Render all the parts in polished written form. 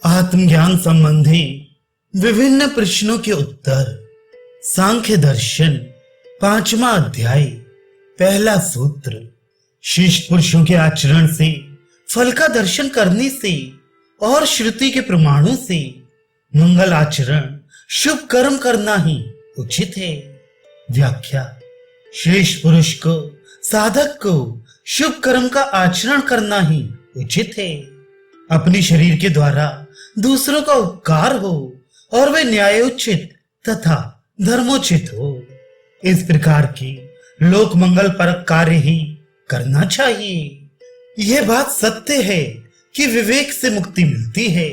आत्मज्ञान संबंधी विभिन्न प्रश्नों के उत्तर। सांख्य दर्शन 5वां अध्याय। पहला सूत्र। शिष्ट पुरुषों के आचरण से, फल का दर्शन करने से और श्रुति के प्रमाणों से मंगल आचरण, शुभ कर्म करना ही उचित है। व्याख्या। श्रेष्ठ पुरुष को, साधक को शुभ कर्म का आचरण करना ही उचित है। अपने शरीर के द्वारा दूसरों का उपकार हो और वे न्यायोचित तथा धर्मोचित हो। इस प्रकार की लोक मंगल परक कार्य ही करना चाहिए। यह बात सत्य है कि विवेक से मुक्ति मिलती है,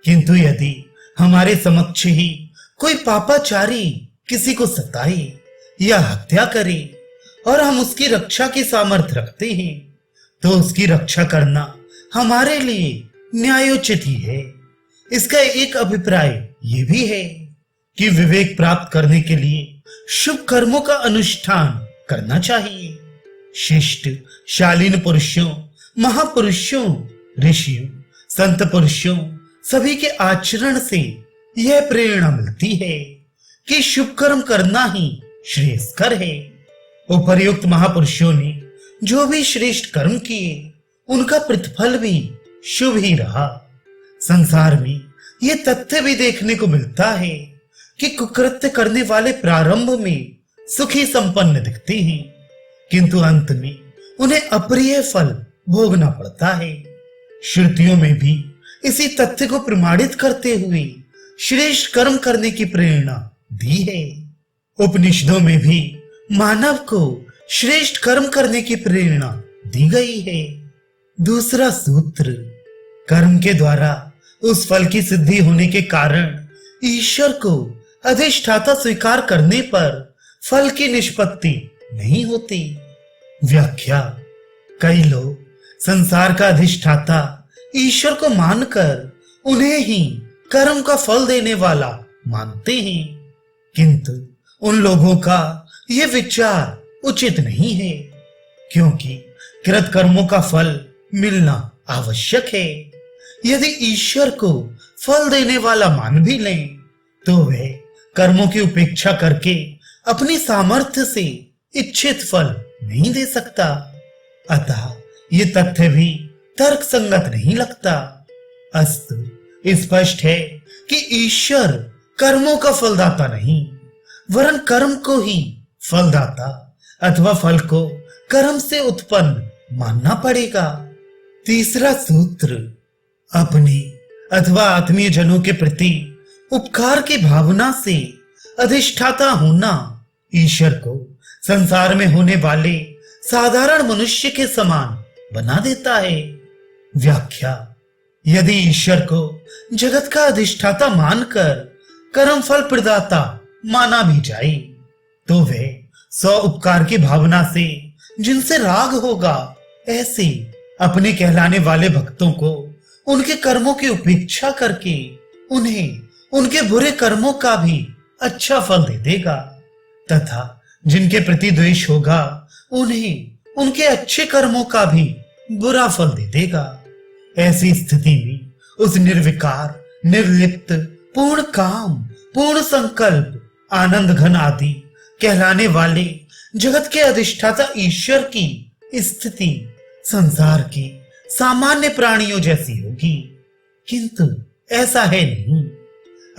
किंतु यदि हमारे समक्ष ही कोई पापाचारी किसी को सताए या हत्या करे और हम उसकी रक्षा की सामर्थ्य रखते हैं, तो उसकी रक्षा करना हमारे लिए न्यायोचित ही है। इसका एक अभिप्राय यह भी है कि विवेक प्राप्त करने के लिए शुभ कर्मों का अनुष्ठान करना चाहिए। शिष्ट शालीन पुरुषों, महापुरुषों, ऋषियों, संत पुरुषों सभी के आचरण से यह प्रेरणा मिलती है कि शुभ कर्म करना ही श्रेयस्कर है। उपर्युक्त महापुरुषों ने जो भी श्रेष्ठ कर्म किए, उनका प्रतिफल भी शुभ ही रहा। संसार में यह तथ्य भी देखने को मिलता है कि कुकृत्य करने वाले प्रारंभ में सुखी संपन्न दिखते हैं, किंतु अंत में उन्हें अप्रिय फल भोगना पड़ता है। श्रुतियों में भी इसी तथ्य को प्रमाणित करते हुए श्रेष्ठ कर्म करने की प्रेरणा दी है। उपनिषदों में भी मानव को श्रेष्ठ कर्म करने की प्रेरणा दी गई है। दूसरा सूत्र। कर्म के द्वारा उस फल की सिद्धि होने के कारण ईश्वर को अधिष्ठाता स्वीकार करने पर फल की निष्पत्ति नहीं होती। व्याख्या। कई लोग संसार का अधिष्ठाता ईश्वर को मानकर उन्हें ही कर्म का फल देने वाला मानते हैं, किंतु उन लोगों का यह विचार उचित नहीं है, क्योंकि कृत कर्मों का फल मिलना आवश्यक है। यदि ईश्वर को फल देने वाला मान भी लें, तो वह कर्मों की उपेक्षा करके अपनी सामर्थ्य से इच्छित फल नहीं दे सकता। अतः ये तथ्य भी तर्क संगत नहीं लगता। अस्तु स्पष्ट है कि ईश्वर कर्मों का फलदाता नहीं, वरन कर्म को ही फलदाता अथवा फल को कर्म से उत्पन्न मानना पड़ेगा। तीसरा सूत्र। अपने अथवा आत्मीय जनों के प्रति उपकार की भावना से अधिष्ठाता होना ईश्वर को संसार में होने वाले साधारण मनुष्य के समान बना देता है। व्याख्या। यदि ईश्वर को जगत का अधिष्ठाता मानकर कर्म फल प्रदाता माना भी जाए, तो वह स्व उपकार की भावना से जिनसे राग होगा, ऐसे अपने कहलाने वाले भक्तों को उनके कर्मों की उपेक्षा करके उन्हें उनके बुरे कर्मों का भी अच्छा फल दे देगा, तथा जिनके प्रति द्वेष होगा, उन्हें उनके अच्छे कर्मों का भी बुरा फल दे देगा। ऐसी स्थिति में उस निर्विकार, निर्लिप्त, पूर्ण काम, पूर्ण संकल्प, आनंद घन आदि कहलाने वाले जगत के अधिष्ठाता ईश्वर की स्थिति संसार के सामान्य प्राणियों जैसी होगी, किंतु ऐसा है नहीं।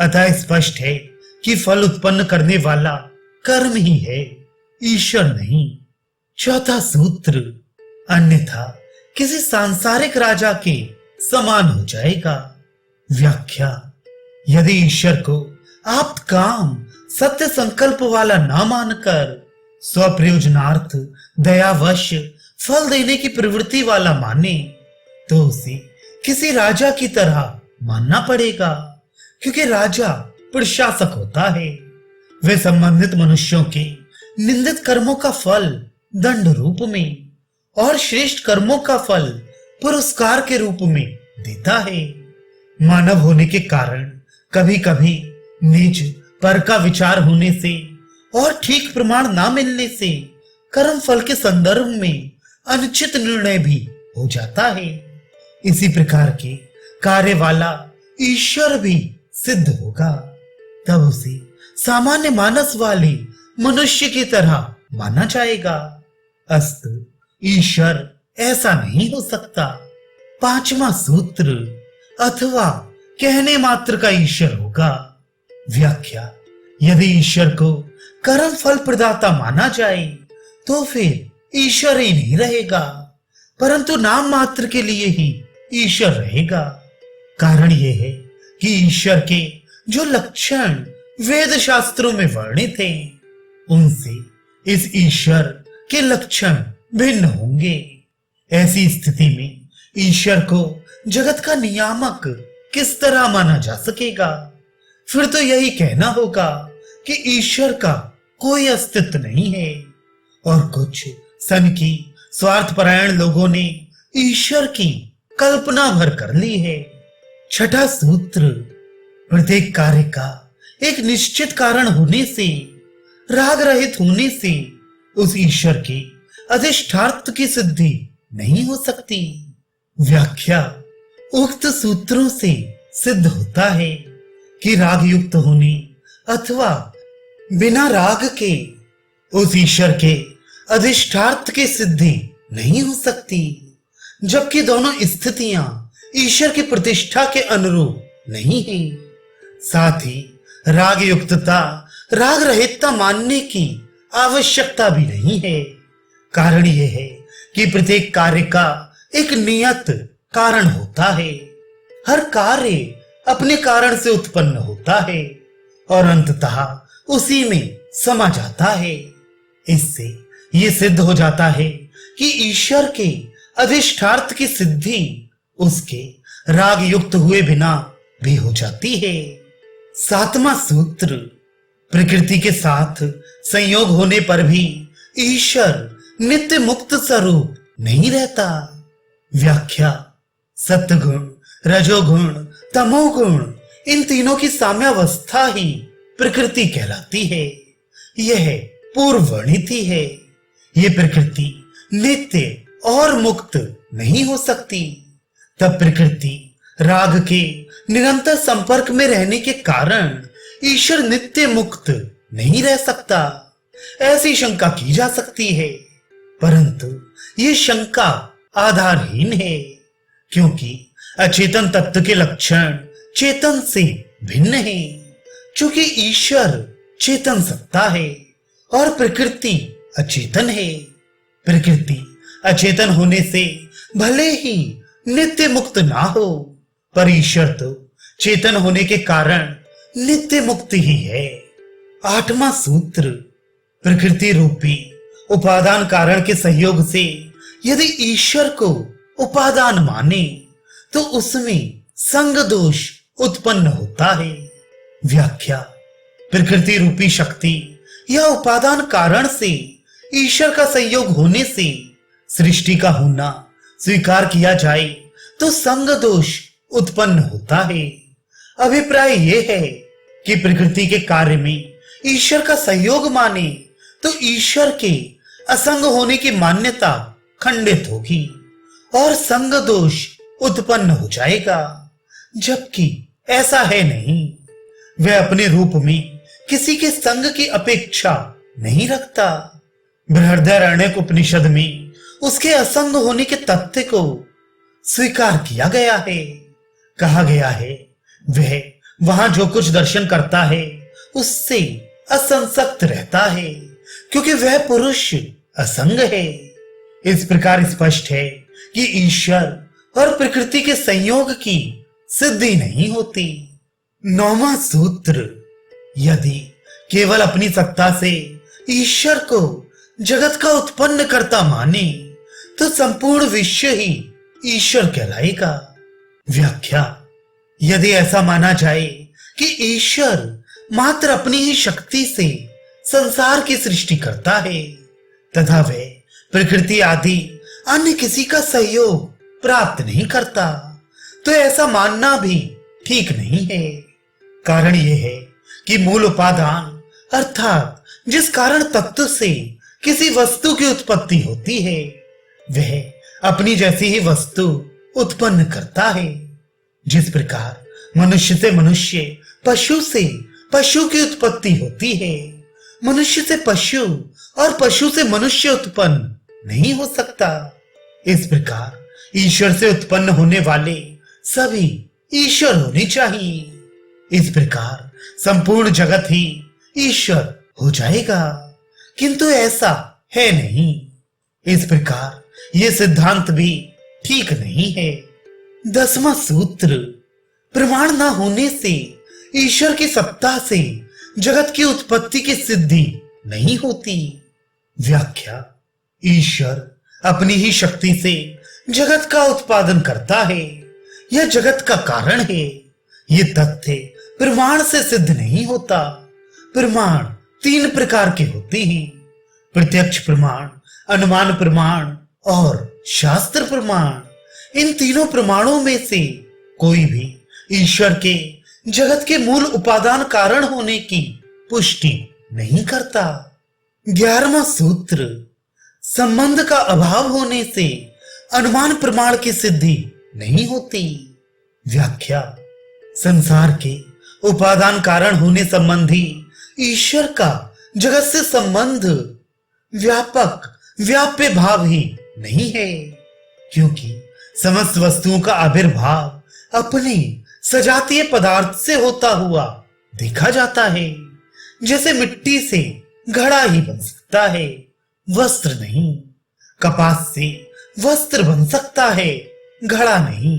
अतः स्पष्ट है कि फल उत्पन्न करने वाला कर्म ही है, ईश्वर नहीं। चौथा सूत्र। अन्यथा किसी सांसारिक राजा के समान हो जाएगा। व्याख्या। यदि ईश्वर को आप्त काम, सत्य संकल्प वाला ना मानकर स्वप्रयोजनार्थ, दयावश फल देने की प्रवृत्ति वाला माने, तो उसे किसी राजा की तरह मानना पड़ेगा, क्योंकि राजा प्रशासक होता है। वे संबंधित मनुष्यों के निंदित कर्मों का फल दंड रूप में और श्रेष्ठ कर्मों का फल पुरस्कार के रूप में देता है। मानव होने के कारण कभी कभी निज पर का विचार होने से और ठीक प्रमाण ना मिलने से कर्म फल के संदर्भ में अनुचित निर्णय भी हो जाता है। इसी प्रकार के कार्य वाला ईश्वर भी सिद्ध होगा, तब उसे सामान्य मानस वाले मनुष्य की तरह माना जाएगा। अस्तु ईश्वर ऐसा नहीं हो सकता। पांचवा सूत्र, अथवा कहने मात्र का ईश्वर होगा। व्याख्या, यदि ईश्वर को कर्म फल प्रदाता माना जाए तो फिर ईश्वर ही नहीं रहेगा, परंतु नाम मात्र के लिए ही ईश्वर रहेगा। कारण यह है कि ईश्वर के जो लक्षण वेद शास्त्रों में वर्णित हैं, उनसे इस ईश्वर के लक्षण भिन्न होंगे। ऐसी स्थिति में ईश्वर को जगत का नियामक किस तरह माना जा सकेगा? फिर तो यही कहना होगा कि ईश्वर का कोई अस्तित्व नहीं है। और कुछ सन की स्वार्थपरायण लोगों ने ईश्वर की कल्पना भर कर ली है। छठा सूत्र, प्रत्येक कार्य का एक निश्चित कारण होने से, राग रहित होने से उस ईश्वर के अधिष्ठार्थ की सिद्धि नहीं हो सकती। व्याख्या, उक्त सूत्रों से सिद्ध होता है कि राग युक्त होने अथवा बिना राग के उस ईश्वर के अधिष्ठार्थ की सिद्धि नहीं हो सकती, जबकि दोनों स्थितियां ईश्वर की प्रतिष्ठा के अनुरूप नहीं है। साथ ही राग युक्तता राग रहितता मानने की आवश्यकता भी नहीं है। कारण यह है कि प्रत्येक कार्य का एक नियत कारण होता है। हर कार्य अपने कारण से उत्पन्न होता है और अंततः उसी में समा जाता है। इससे यह सिद्ध हो जाता है कि ईश्वर के अधिष्ठार्थ की सिद्धि उसके राग युक्त हुए बिना भी हो जाती है। सातवां सूत्र, प्रकृति के साथ संयोग होने पर भी ईश्वर नित्य मुक्त स्वरूप नहीं रहता। व्याख्या, सत्गुण, रजोगुण, तमोगुण, इन तीनों की साम्यावस्था ही प्रकृति कहलाती है। यह पूर्व वर्णित ही है। यह प्रकृति नित्य और मुक्त नहीं हो सकती। तब प्रकृति राग के निरंतर संपर्क में रहने के कारण ईश्वर नित्य मुक्त नहीं रह सकता, ऐसी शंका की जा सकती है। परंतु ये शंका आधारहीन है, क्योंकि अचेतन तत्व के लक्षण चेतन से भिन्न है। चूंकि ईश्वर चेतन सत्ता है और प्रकृति अचेतन है। प्रकृति अचेतन होने से भले ही नित्य मुक्त ना हो, पर ईश्वर तो चेतन होने के कारण नित्य मुक्त ही है। आठवां सूत्र, प्रकृति रूपी उपादान कारण के सहयोग से यदि ईश्वर को उपादान माने तो उसमें संग दोष उत्पन्न होता है। व्याख्या, प्रकृति रूपी शक्ति या उपादान कारण से ईश्वर का संयोग होने से सृष्टि का होना स्वीकार किया जाए तो संग दोष उत्पन्न होता है। अभिप्राय यह है कि प्रकृति के कार्य में ईश्वर का सहयोग माने तो ईश्वर के असंग होने की मान्यता खंडित होगी और संग दोष उत्पन्न हो जाएगा, जबकि ऐसा है नहीं। वह अपने रूप में किसी के संग की अपेक्षा नहीं रखता। बृहदारण्यक उपनिषद में उसके असंग होने के तथ्य को स्वीकार किया गया है। कहा गया है, वह वहां जो कुछ दर्शन करता है उससे असंसक्त रहता है, क्योंकि वह पुरुष असंग है। इस प्रकार स्पष्ट है कि ईश्वर और प्रकृति के संयोग की सिद्धि नहीं होती। नौवां सूत्र, यदि केवल अपनी सत्ता से ईश्वर को जगत का उत्पन्न करता माने तो संपूर्ण विश्व ही ईश्वर कहलाएगा। व्याख्या, यदि ऐसा माना जाए कि ईश्वर मात्र अपनी ही शक्ति से संसार की सृष्टि करता है तथा वह प्रकृति आदि अन्य किसी का सहयोग प्राप्त नहीं करता, तो ऐसा मानना भी ठीक नहीं है। कारण यह है कि मूल उपादान अर्थात जिस कारण तत्व से किसी वस्तु की उत्पत्ति होती है, वह अपनी जैसी ही वस्तु उत्पन्न करता है। जिस प्रकार मनुष्य से मनुष्य, पशु से पशु की उत्पत्ति होती है। मनुष्य से पशु और पशु से मनुष्य उत्पन्न नहीं हो सकता। इस प्रकार ईश्वर से उत्पन्न होने वाले सभी ईश्वर होने चाहिए। इस प्रकार संपूर्ण जगत ही ईश्वर हो जाएगा, किंतु ऐसा है नहीं। इस प्रकार यह सिद्धांत भी ठीक नहीं है। 10वां सूत्र, प्रमाण न होने से ईश्वर की सत्ता से जगत की उत्पत्ति की सिद्धि नहीं होती। व्याख्या, ईश्वर अपनी ही शक्ति से जगत का उत्पादन करता है, यह जगत का कारण है। यह तथ्य प्रमाण से सिद्ध नहीं होता। प्रमाण 3 प्रकार के होते हैं, प्रत्यक्ष प्रमाण, अनुमान प्रमाण और शास्त्र प्रमाण। इन तीनों प्रमाणों में से कोई भी ईश्वर के जगत के मूल उपादान कारण होने की पुष्टि नहीं करता। 11वां सूत्र, संबंध का अभाव होने से अनुमान प्रमाण की सिद्धि नहीं होती। व्याख्या, संसार के उपादान कारण होने संबंधी ईश्वर का जगत से संबंध व्यापक व्याप्य भाव ही नहीं है, क्योंकि समस्त वस्तुओं का आविर्भाव अपने सजातीय पदार्थ से होता हुआ देखा जाता है। जैसे मिट्टी से घड़ा ही बन सकता है, वस्त्र नहीं। कपास से वस्त्र बन सकता है, घड़ा नहीं।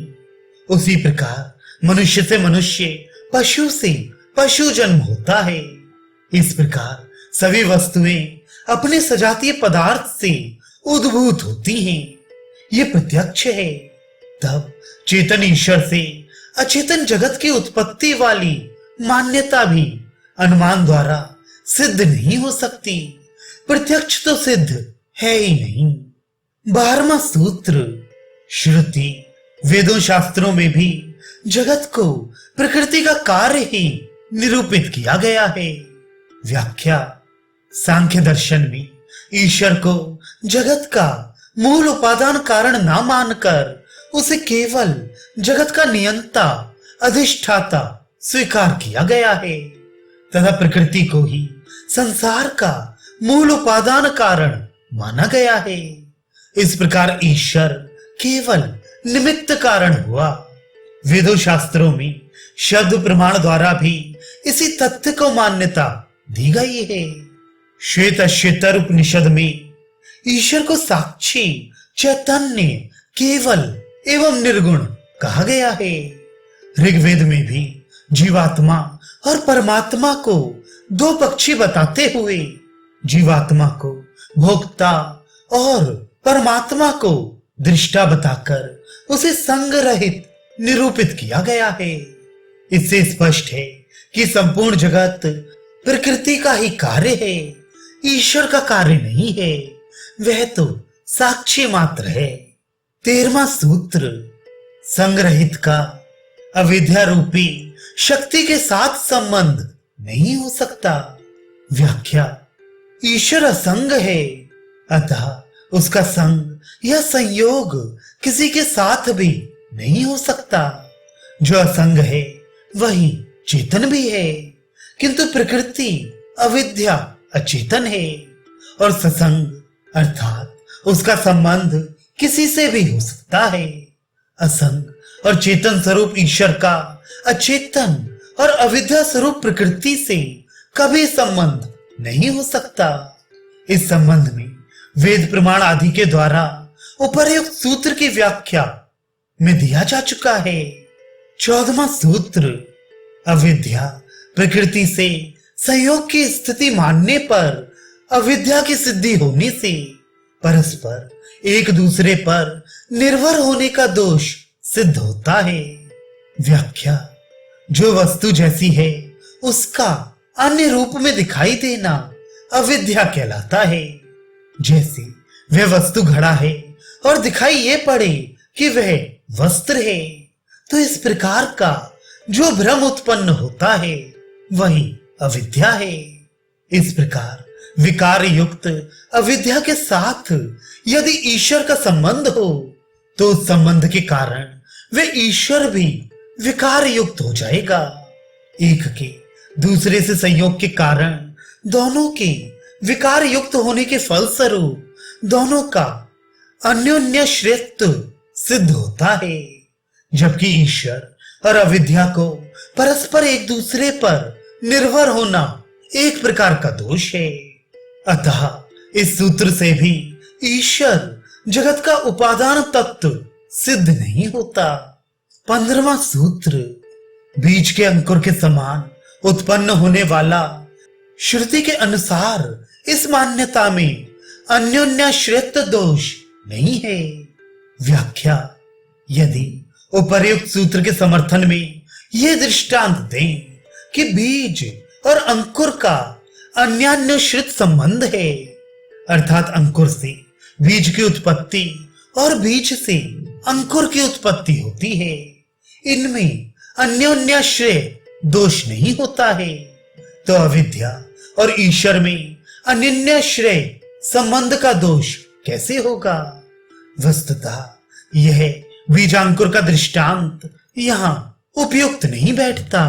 उसी प्रकार मनुष्य से मनुष्य, पशु से पशु जन्म होता है। इस प्रकार सभी वस्तुएं अपने सजातीय पदार्थ से उद्भूत होती हैं। ये प्रत्यक्ष है। तब चेतन ईश्वर से अचेतन जगत की उत्पत्ति वाली मान्यता भी अनुमान द्वारा सिद्ध नहीं हो सकती। प्रत्यक्ष तो सिद्ध है ही नहीं। 12वां सूत्र, श्रुति वेदों शास्त्रों में भी जगत को प्रकृति का कार्य ही निरूपित किया गया है। व्याख्या, सांख्य दर्शन में ईश्वर को जगत का मूल उपादान कारण ना मानकर उसे केवल जगत का नियंता, अधिष्ठाता स्वीकार किया गया है तथा प्रकृति को ही संसार का मूल उपादान कारण माना गया है। इस प्रकार ईश्वर केवल निमित्त कारण हुआ। वेदों शास्त्रों में शब्द प्रमाण द्वारा भी इसी तथ्य को मान्यता दी गई है। श्वेत उपनिषद में ईश्वर को साक्षी, चैतन्य, केवल एवं निर्गुण कहा गया है। ऋग्वेद में भी जीवात्मा और परमात्मा को 2 पक्षी बताते हुए जीवात्मा को भोक्ता और परमात्मा को दृष्टा बताकर उसे संग रहित निरूपित किया गया है। इससे स्पष्ट है कि संपूर्ण जगत प्रकृति का ही कार्य है, ईश्वर का कार्य नहीं है। वह तो साक्षी मात्र है। 13वां सूत्र, संग्रहित का अविद्या रूपी शक्ति के साथ संबंध नहीं हो सकता। व्याख्या, ईश्वर असंग है, अतः उसका संग या संयोग किसी के साथ भी नहीं हो सकता। जो असंग है वही चेतन भी है, किंतु प्रकृति अविद्या अचेतन है और ससंग अर्थात उसका संबंध किसी से भी हो सकता है। असंग और चेतन स्वरूप ईश्वर का अचेतन और अविद्या स्वरूप प्रकृति से कभी संबंध नहीं हो सकता। इस संबंध में वेद प्रमाण आदि के द्वारा उपर्युक्त सूत्र की व्याख्या में दिया जा चुका है। 14वां सूत्र, अविद्या प्रकृति से संयोग की स्थिति मानने पर अविद्या की सिद्धि होने से परस्पर एक दूसरे पर निर्भर होने का दोष सिद्ध होता है। व्याख्या, जो वस्तु जैसी है उसका अन्य रूप में दिखाई देना अविद्या कहलाता है। जैसे वह वस्तु घड़ा है और दिखाई ये पड़े कि वह वस्त्र है, तो इस प्रकार का जो भ्रम उत्पन्न होता है वही अविद्या है। इस प्रकार विकार युक्त अविद्या के साथ यदि ईश्वर का संबंध हो तो उस संबंध के कारण वे ईश्वर भी विकार युक्त हो जाएगा। एक के दूसरे से संयोग के कारण दोनों के विकार युक्त होने के फलस्वरूप दोनों का अन्योन्य श्रेष्ठ सिद्ध होता है, जबकि ईश्वर और अविद्या को परस्पर एक दूसरे पर निर्भर होना एक प्रकार का दोष है। अतः इस सूत्र से भी ईश्वर जगत का उपादान तत्व सिद्ध नहीं होता। 15वां सूत्र, बीज के अंकुर के समान उत्पन्न होने वाला श्रुति के अनुसार इस मान्यता में अन्योन्याश्रित दोष नहीं है। व्याख्या, यदि उपर्युक्त सूत्र के समर्थन में यह दृष्टांत दें कि बीज और अंकुर का अन्यान्यश्रित संबंध है, अर्थात अंकुर से बीज की उत्पत्ति और बीज से अंकुर की उत्पत्ति होती है, इनमें अन्योन्याश्रय दोष नहीं होता है, तो अविद्या और ईश्वर में अन्योन्याश्रय संबंध का दोष कैसे होगा? वस्तुतः यह बीजांकुर का दृष्टांत यहाँ उपयुक्त नहीं बैठता,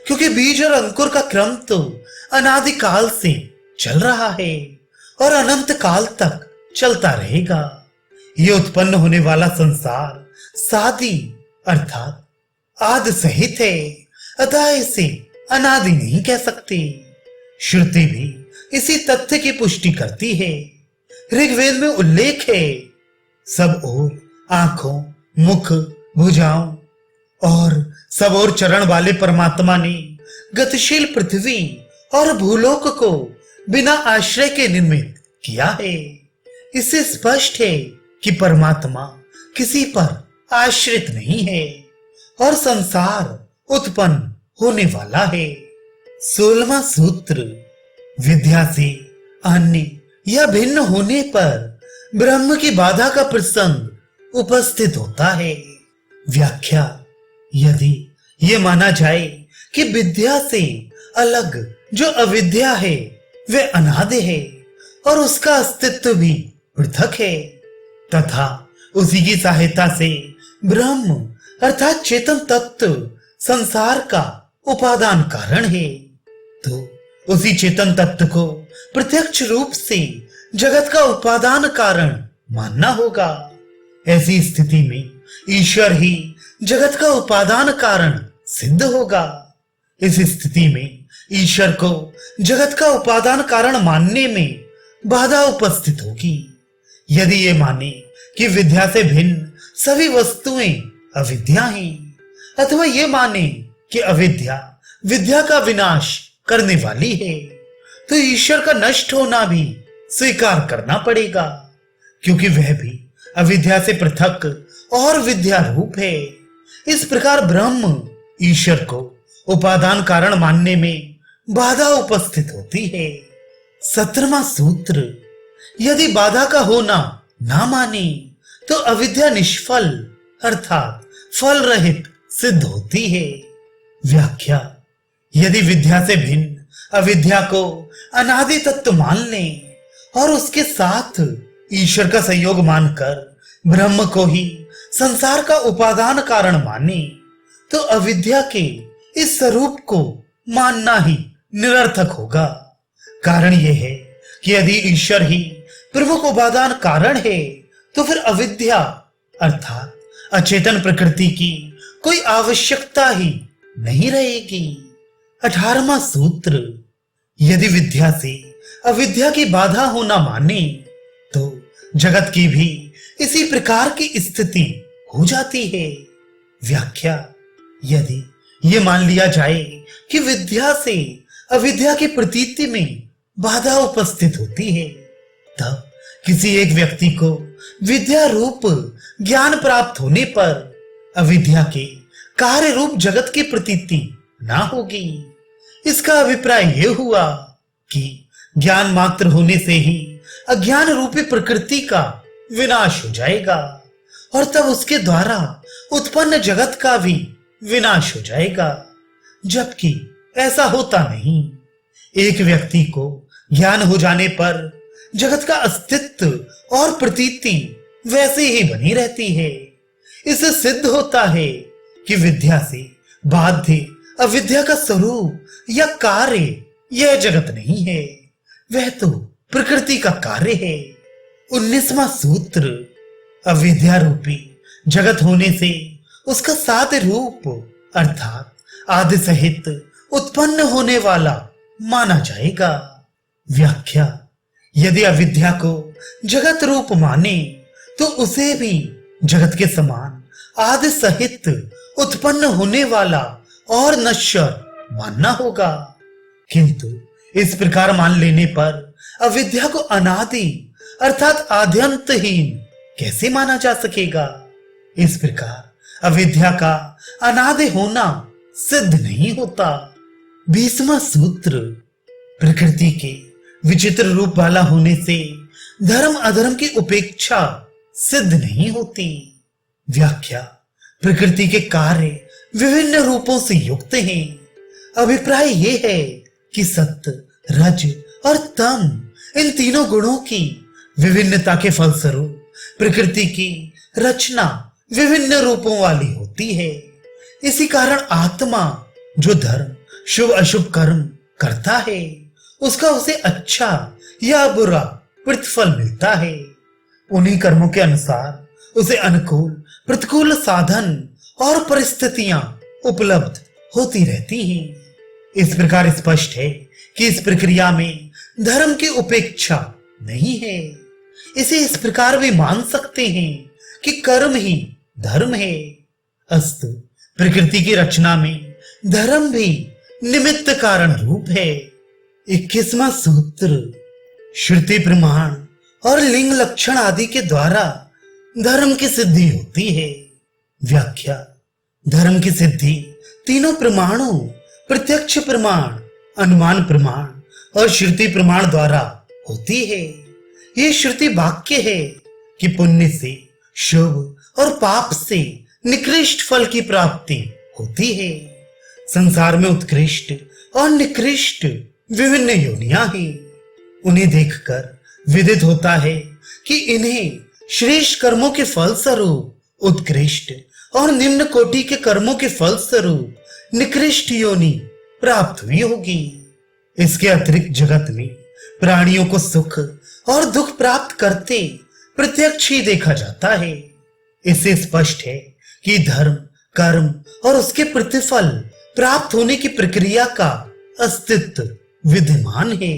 क्योंकि बीज और अंकुर का क्रम तो अनादिकाल से चल रहा है और अनंत काल तक चलता रहेगा। ये उत्पन्न होने वाला संसार सादी अर्थात आदि सहित है, अतः इसे अनादि नहीं कह सकते। श्रुति भी इसी तथ्य की पुष्टि करती है। ऋग्वेद में उल्लेख है, सब ओर आंखों, मुख, भुजाओं और सब ओर चरण वाले परमात्मा ने गतिशील पृथ्वी और भूलोक को बिना आश्रय के निर्मित किया है। इससे स्पष्ट है कि परमात्मा किसी पर आश्रित नहीं है और संसार उत्पन्न होने वाला है। 16वां सूत्र, विद्या से अन्य या भिन्न होने पर ब्रह्म की बाधा का प्रसंग उपस्थित होता है। व्याख्या, यदि ये माना जाए कि विद्या से अलग जो अविद्या है वे अनादि है और उसका अस्तित्व भी पृथक है, तथा उसी की सहायता से ब्रह्म अर्थात चेतन तत्व संसार का उपादान कारण है, तो उसी चेतन तत्व को प्रत्यक्ष रूप से जगत का उपादान कारण मानना होगा। ऐसी स्थिति में ईश्वर ही जगत का उपादान कारण सिद्ध होगा। इस स्थिति में ईश्वर को जगत का उपादान कारण मानने में बाधा उपस्थित होगी। यदि ये माने कि विद्या से भिन्न सभी वस्तुएं अविद्या हैं, अथवा ये माने कि अविद्या विद्या का विनाश करने वाली है, तो ईश्वर का नष्ट होना भी स्वीकार करना पड़ेगा, क्योंकि वह भी अविद्या से पृथक और विद्या रूप है। इस प्रकार ब्रह्म ईश्वर को उपादान कारण मानने में बाधा उपस्थित होती है। 17वां सूत्र, यदि बाधा का होना ना माने तो अविद्या निष्फल अर्थात फल रहित सिद्ध होती है। व्याख्या, यदि विद्या से भिन्न अविद्या को अनादि तत्व मान लें और उसके साथ ईश्वर का संयोग मानकर ब्रह्म को ही संसार का उपादान कारण माने, तो अविद्या के इस स्वरूप को मानना ही निरर्थक होगा। कारण यह है कि यदि ईश्वर ही प्रमुख उपादान कारण है, तो फिर अविद्या अर्थात अचेतन प्रकृति की कोई आवश्यकता ही नहीं रहेगी। 18वां सूत्र, यदि विद्या से अविद्या की बाधा होना माने तो जगत की भी इसी प्रकार की स्थिति हो जाती है। व्याख्या, यदि ये मान लिया जाए कि विद्या से अविद्या की प्रतीति में बाधा उपस्थित होती है, तब किसी एक व्यक्ति को विद्या रूप ज्ञान प्राप्त होने पर अविद्या के कार्य रूप जगत की प्रतीति ना होगी। इसका अभिप्राय यह हुआ कि ज्ञान मात्र होने से ही अज्ञान रूपी प्रकृति का विनाश हो जाएगा और तब उसके द्वारा उत्पन्न जगत का भी विनाश हो जाएगा, जबकि ऐसा होता नहीं। एक व्यक्ति को ज्ञान हो जाने पर जगत का अस्तित्व और प्रतीति वैसे ही बनी रहती है। इससे सिद्ध होता है कि विद्या से बाध्य अविद्या का स्वरूप या कार्य यह जगत नहीं है, वह तो प्रकृति का कार्य है। 19वां सूत्र, अविद्या रूपी जगत होने से उसका साध्य रूप अर्थात आदि सहित उत्पन्न होने वाला माना जाएगा। व्याख्या, यदि अविद्या को जगत रूप माने तो उसे भी जगत के समान आदि सहित उत्पन्न होने वाला और नश्वर मानना होगा। किंतु इस प्रकार मान लेने पर अविद्या को अनादि अर्थात आद्यंतहीन कैसे माना जा सकेगा? इस प्रकार अविद्या का अनादि होना सिद्ध नहीं होता। 20वां सूत्र, प्रकृति के विचित्र रूप वाला होने से धर्म अधर्म की उपेक्षा सिद्ध नहीं होती। व्याख्या, प्रकृति के कार्य विभिन्न रूपों से युक्त हैं। अभिप्राय यह है कि सत्य, रज और तम इन तीनों गुणों की विभिन्नता के फलस्वरूप प्रकृति की रचना विभिन्न रूपों वाली होती है। इसी कारण आत्मा जो धर्म शुभ अशुभ कर्म करता है उसका उसे अच्छा या बुरा प्रतिफल मिलता है। उन्हीं कर्मों के अनुसार उसे अनुकूल प्रतिकूल साधन और परिस्थितियां उपलब्ध होती रहती हैं। इस प्रकार स्पष्ट है कि इस प्रक्रिया में धर्म की उपेक्षा नहीं है। इसे इस प्रकार भी मान सकते हैं कि कर्म ही धर्म है। अस्तु, प्रकृति की रचना में धर्म भी निमित्त कारण रूप है। 21वां सूत्र, श्रुति प्रमाण और लिंग लक्षण आदि के द्वारा धर्म की सिद्धि होती है। व्याख्या, धर्म की सिद्धि तीनों प्रमाणों प्रत्यक्ष प्रमाण, अनुमान प्रमाण और श्रुति प्रमाण द्वारा होती है। ये श्रुति वाक्य है कि पुण्य से शुभ और पाप से निकृष्ट फल की प्राप्ति होती है। संसार में उत्कृष्ट और निकृष्ट विभिन्न योनियां हैं। उन्हें देखकर विदित होता है कि इन्हें श्रेष्ठ कर्मों के फल स्वरूप उत्कृष्ट और निम्न कोटि के कर्मों के फल स्वरूप निकृष्ट योनि प्राप्त हुई होगी। इसके अतिरिक्त जगत में प्राणियों को सुख और दुख प्राप्त करते प्रत्यक्ष ही देखा जाता है। इससे स्पष्ट है कि धर्म, कर्म और उसके प्रतिफल प्राप्त होने की प्रक्रिया का अस्तित्व विद्यमान है।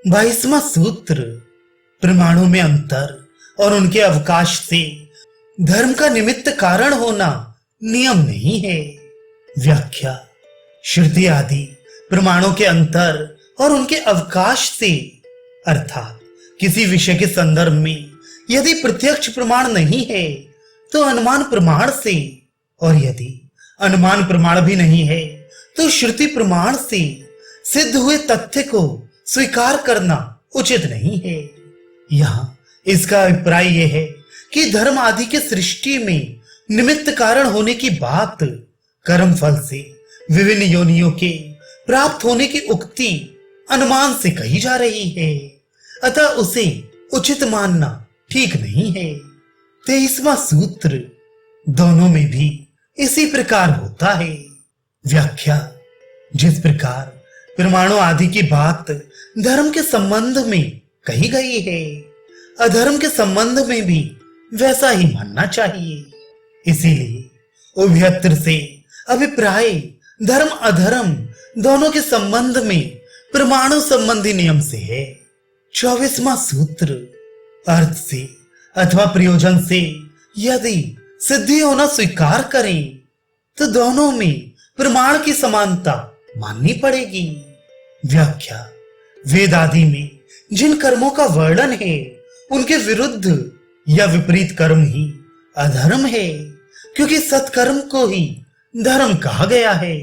22वां सूत्र, प्रमाणों में अंतर और उनके अवकाश से धर्म का निमित्त कारण होना नियम नहीं है। व्याख्या, श्रुति आदि प्रमाणों के अंतर और उनके अवकाश से अर्थात किसी विषय के संदर्भ में यदि प्रत्यक्ष प्रमाण नहीं है तो अनुमान प्रमाण से, और यदि अनुमान प्रमाण भी नहीं है तो श्रुति प्रमाण से सिद्ध हुए तथ्य को स्वीकार करना उचित नहीं है। यहाँ इसका अभिप्राय यह है कि धर्म आदि के सृष्टि में निमित्त कारण होने की बात कर्म फल से विभिन्न योनियों के प्राप्त होने की उक्ति अनुमान से कही जा रही है, अतः उसे उचित मानना ठीक नहीं है। 23वां सूत्र, दोनों में भी इसी प्रकार होता है। व्याख्या, जिस प्रकार प्रमाणों आदि की बात धर्म के संबंध में कही गई है, अधर्म के संबंध में भी वैसा ही मानना चाहिए। इसीलिए उभयत्र से अभिप्राय धर्म अधर्म दोनों के संबंध में प्रमाणों संबंधी नियम से है। 24वां सूत्र, अर्थ से अथवा प्रयोजन से यदि सिद्धि होना स्वीकार करें तो दोनों में प्रमाण की समानता माननी पड़ेगी। व्याख्या, वेद आदि में जिन कर्मों का वर्णन है उनके विरुद्ध या विपरीत कर्म ही अधर्म है, क्योंकि सत्कर्म को ही धर्म कहा गया है,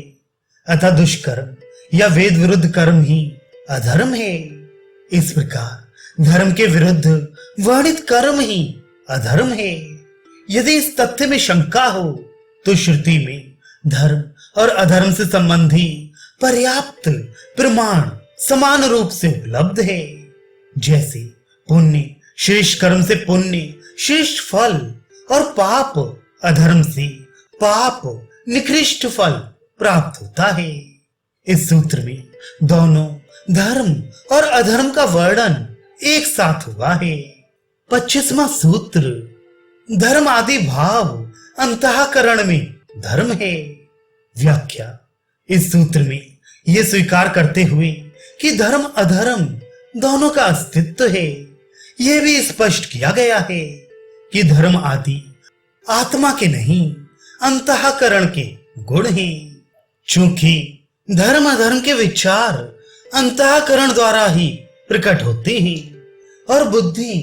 अतः दुष्कर्म या वेद विरुद्ध कर्म ही अधर्म है। इस प्रकार धर्म के विरुद्ध वर्णित कर्म ही अधर्म है। यदि इस तथ्य में शंका हो तो श्रुति में धर्म और अधर्म से संबंधी पर्याप्त प्रमाण समान रूप से उपलब्ध है। जैसे पुण्य श्रेष्ठ कर्म से पुण्य श्रेष्ठ फल और पाप अधर्म से पाप निकृष्ट फल प्राप्त होता है। इस सूत्र में दोनों धर्म और अधर्म का वर्णन एक साथ हुआ है। 25वां सूत्र, धर्म आदि भाव अंतःकरण में धर्म है। व्याख्या, इस सूत्र में यह स्वीकार करते हुए कि धर्म अधर्म दोनों का अस्तित्व है, यह भी स्पष्ट किया गया है कि धर्म आदि आत्मा के नहीं अंतःकरण के गुण हैं। चूंकि धर्म अधर्म के विचार अंतःकरण द्वारा ही प्रकट होते हैं और बुद्धि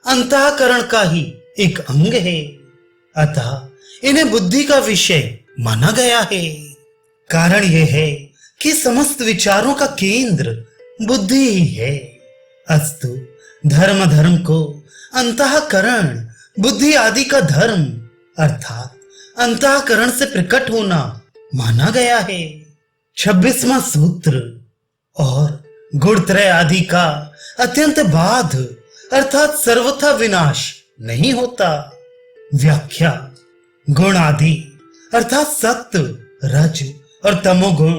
अंतःकरण का ही एक अंग है, अतः इन्हें बुद्धि का विषय माना गया है। कारण यह है कि समस्त विचारों का केंद्र बुद्धि ही है। अस्तु धर्म धर्म को अंतःकरण बुद्धि आदि का धर्म अर्थात अंतःकरण से प्रकट होना माना गया है। 26वां सूत्र, और गुणत्रय आदि का अत्यंत बाध अर्थात सर्वथा विनाश नहीं होता। व्याख्या, गुण आदि अर्थात सत्व रज और तमोगुण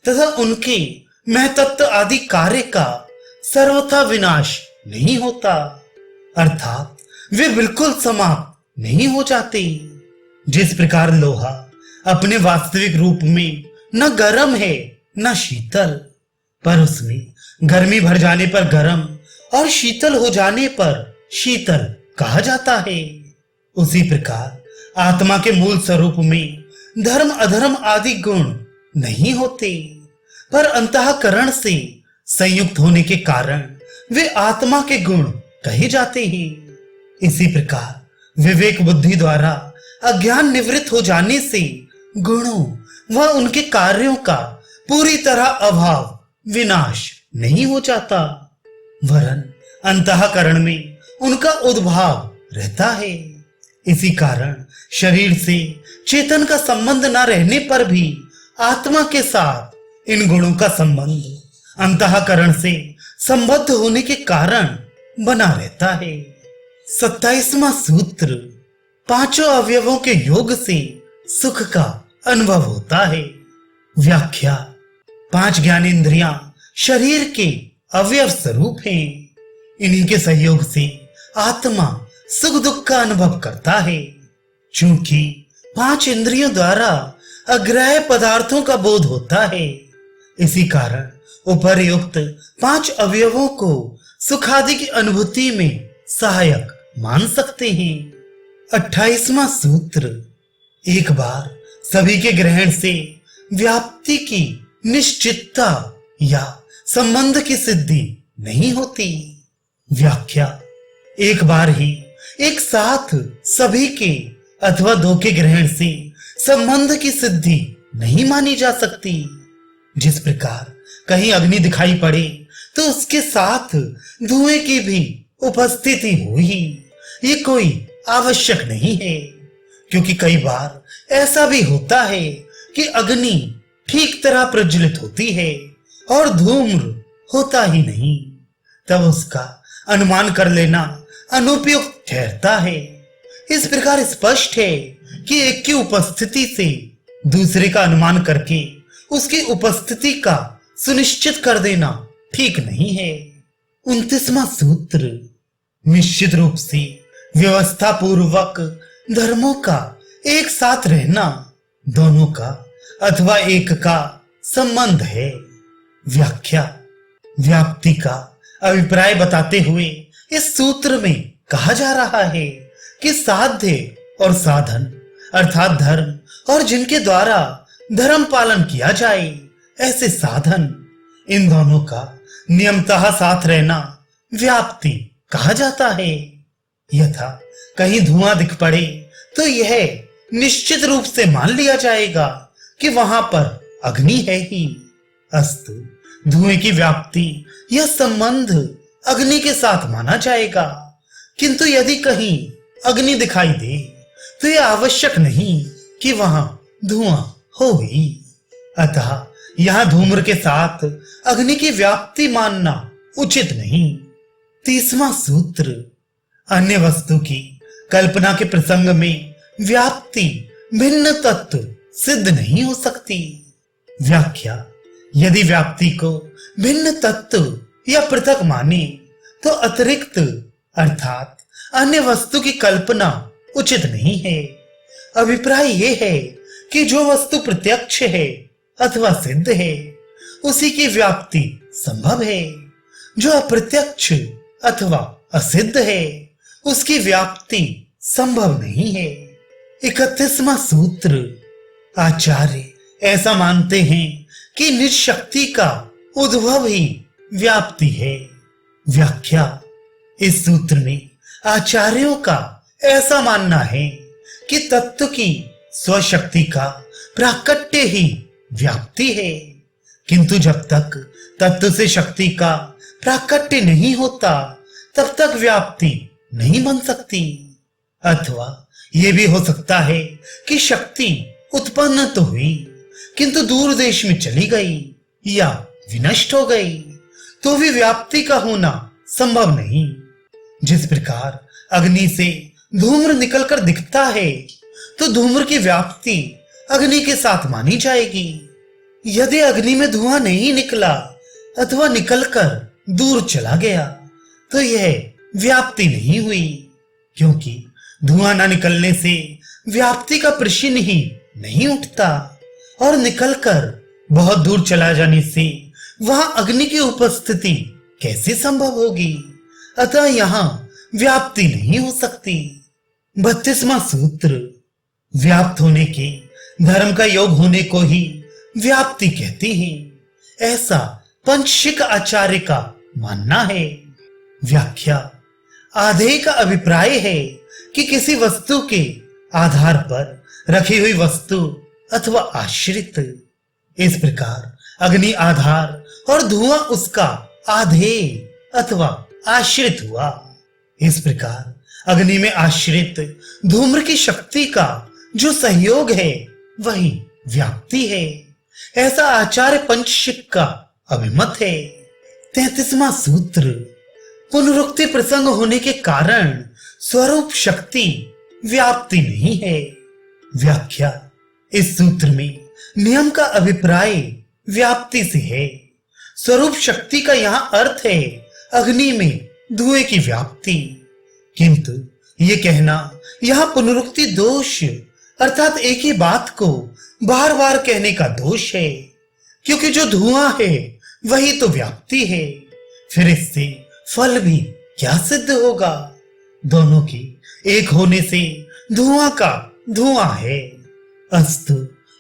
तथा उनके महतत्व आदि कार्य का सर्वथा विनाश नहीं होता, अर्थात वे बिल्कुल समाप्त नहीं हो जाते। जिस प्रकार लोहा अपने वास्तविक रूप में न गर्म है न शीतल, पर उसमें गर्मी भर जाने पर गर्म और शीतल हो जाने पर शीतल कहा जाता है, उसी प्रकार आत्मा के मूल स्वरूप में धर्म अधर्म आदि गुण नहीं होते, पर अंतःकरण से संयुक्त होने के कारण वे आत्मा के गुण कहे जाते हैं। इसी प्रकार विवेक बुद्धि द्वारा अज्ञान निवृत्त हो जाने से गुणों व उनके कार्यों का पूरी तरह अभाव विनाश नहीं हो जाता, वरन अंतःकरण में उनका उद्भाव रहता है। इसी कारण शरीर से चेतन का संबंध न रहने पर भी आत्मा के साथ इन गुणों का संबंध अंतःकरण से संबद्ध होने के कारण बना रहता है। 27वां सूत्र, पांचों अवयवों के योग से सुख का अनुभव होता है। व्याख्या, पांच ज्ञानेंद्रियां शरीर के अवयव स्वरूप हैं। इन्हीं के सहयोग से आत्मा सुख दुख का अनुभव करता है। चूंकि पांच इंद्रियों द्वारा अग्राह्य पदार्थों का बोध होता है, इसी कारण उपर्युक्त पांच अवयवों को सुख आदि की अनुभूति में सहायक मान सकते हैं। 28वां सूत्र, एक बार सभी के ग्रहण से व्याप्ति की निश्चितता या संबंध की सिद्धि नहीं होती। व्याख्या, एक बार ही एक साथ सभी के अथवा दो के ग्रहण से संबंध की सिद्धि नहीं मानी जा सकती। जिस प्रकार कहीं अग्नि दिखाई पड़े तो उसके साथ धुएं की भी उपस्थिति हुई, ये कोई आवश्यक नहीं है, क्योंकि कई बार ऐसा भी होता है कि अग्नि ठीक तरह प्रज्वलित होती है और धूम्र होता ही नहीं, तब उसका अनुमान कर लेना अनुपयुक्त ठहरता है। इस प्रकार स्पष्ट है कि एक की उपस्थिति से दूसरे का अनुमान करके उसकी उपस्थिति का सुनिश्चित कर देना ठीक नहीं है। 29वां सूत्र, निश्चित रूप से व्यवस्था पूर्वक धर्मों का एक साथ रहना दोनों का अथवा एक का संबंध है। व्याख्या, व्याप्ति का अभिप्राय बताते हुए इस सूत्र में कहा जा रहा है कि साध्य और साधन अर्थात धर्म और जिनके द्वारा धर्म पालन किया जाए ऐसे साधन, इन दोनों का नियमतः साथ रहना व्याप्ति कहा जाता है। यथा कहीं धुआं दिख पड़े तो यह निश्चित रूप से मान लिया जाएगा कि वहां पर अग्नि है ही। अस्तु धुएं की व्याप्ति यह संबंध अग्नि के साथ माना जाएगा, किंतु यदि कहीं अग्नि दिखाई दे तो यह आवश्यक नहीं कि वहां धुआं हो ही। अतः यहां धूम्र के साथ अग्नि की व्याप्ति मानना उचित नहीं। 30वां सूत्र, अन्य वस्तु की कल्पना के प्रसंग में व्याप्ति भिन्न तत्व सिद्ध नहीं हो सकती। व्याख्या, यदि व्याप्ति को भिन्न तत्व या पृथक माने तो अतिरिक्त अर्थात अन्य वस्तु की कल्पना उचित नहीं है। अभिप्राय यह है कि जो वस्तु प्रत्यक्ष है अथवा सिद्ध है उसी की व्याप्ति संभव है, जो अप्रत्यक्ष अथवा असिद्ध है उसकी व्याप्ति संभव नहीं है। 31वां सूत्र, आचार्य ऐसा मानते हैं कि निज शक्ति का उद्भव ही व्याप्ति है। व्याख्या, इस सूत्र में आचार्यों का ऐसा मानना है कि तत्व की स्वशक्ति का प्राकट्य ही व्याप्ति है, किंतु जब तक तत्व से शक्ति का प्राकट्य नहीं होता तब तक व्याप्ति नहीं बन सकती। अथवा यह भी हो सकता है कि शक्ति उत्पन्न तो हुई किंतु दूर देश में चली गई या विनष्ट हो गई तो भी व्याप्ति का होना संभव नहीं। जिस प्रकार अग्नि से धूम्र निकलकर दिखता है तो धूम्र की व्याप्ति अग्नि के साथ मानी जाएगी। यदि अग्नि में धुआं नहीं निकला अथवा निकलकर दूर चला गया तो यह व्याप्ति नहीं हुई, क्योंकि धुआं न निकलने से व्याप्ति का प्रश्न ही नहीं उठता और निकलकर बहुत दूर चला जाने से वहां अग्नि की उपस्थिति कैसे संभव होगी। अतः यहां व्याप्ति नहीं हो सकती। 32वां सूत्र, व्याप्त होने के धर्म का योग होने को ही व्याप्ति कहते हैं, ऐसा पंचशिक आचार्य का मानना है। व्याख्या, आधेय का अभिप्राय है कि किसी वस्तु के आधार पर रखी हुई वस्तु अथवा आश्रित। इस प्रकार अग्नि आधार और धुआं उसका आधेय अथवा आश्रित हुआ। इस प्रकार अग्नि में आश्रित धूम्र की शक्ति का जो सहयोग है वही व्याप्ति है, ऐसा आचार्य पंचशिक का अभिमत है। 33वां सूत्र, पुनरुक्ति प्रसंग होने के कारण स्वरूप शक्ति व्याप्ति नहीं है। व्याख्या, इस सूत्र में नियम का अभिप्राय व्याप्ति से है। स्वरूप शक्ति का यहां अर्थ है अग्नि में धुएं की व्याप्ति, किंतु ये कहना यहां पुनरुक्ति दोष अर्थात एक ही बात को बार बार कहने का दोष है, क्योंकि जो धुआं है वही तो व्याप्ति है, फिर इससे फल भी क्या सिद्ध होगा। दोनों की एक होने से धुआं का धुआं है। अस्तु,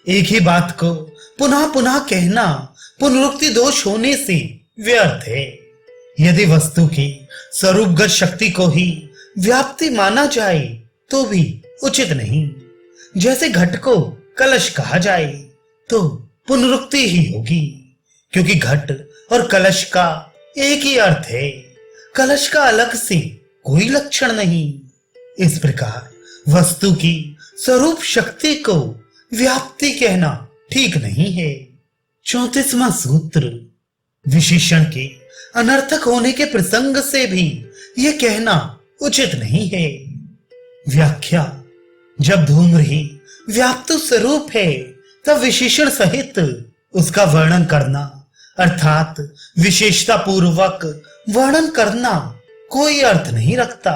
एक ही बात को पुनः पुनः कहना पुनरुक्ति दोष होने से व्यर्थ है। यदि वस्तु की स्वरूपगत शक्ति को ही व्याप्ति माना जाए तो भी उचित नहीं। जैसे घट को कलश कहा जाए तो पुनरुक्ति ही होगी, क्योंकि घट और कलश का एक ही अर्थ है, कलश का अलग से कोई लक्षण नहीं। इस प्रकार वस्तु की स्वरूप शक्ति को व्याप्ति कहना ठीक नहीं है। 34वां सूत्र, विशेषण के अनर्थक होने के प्रसंग से भी यह कहना उचित नहीं है। व्याख्या, जब धूम्र ही व्याप्त स्वरूप है तब विशेषण सहित उसका वर्णन करना अर्थात विशेषता पूर्वक वर्णन करना कोई अर्थ नहीं रखता।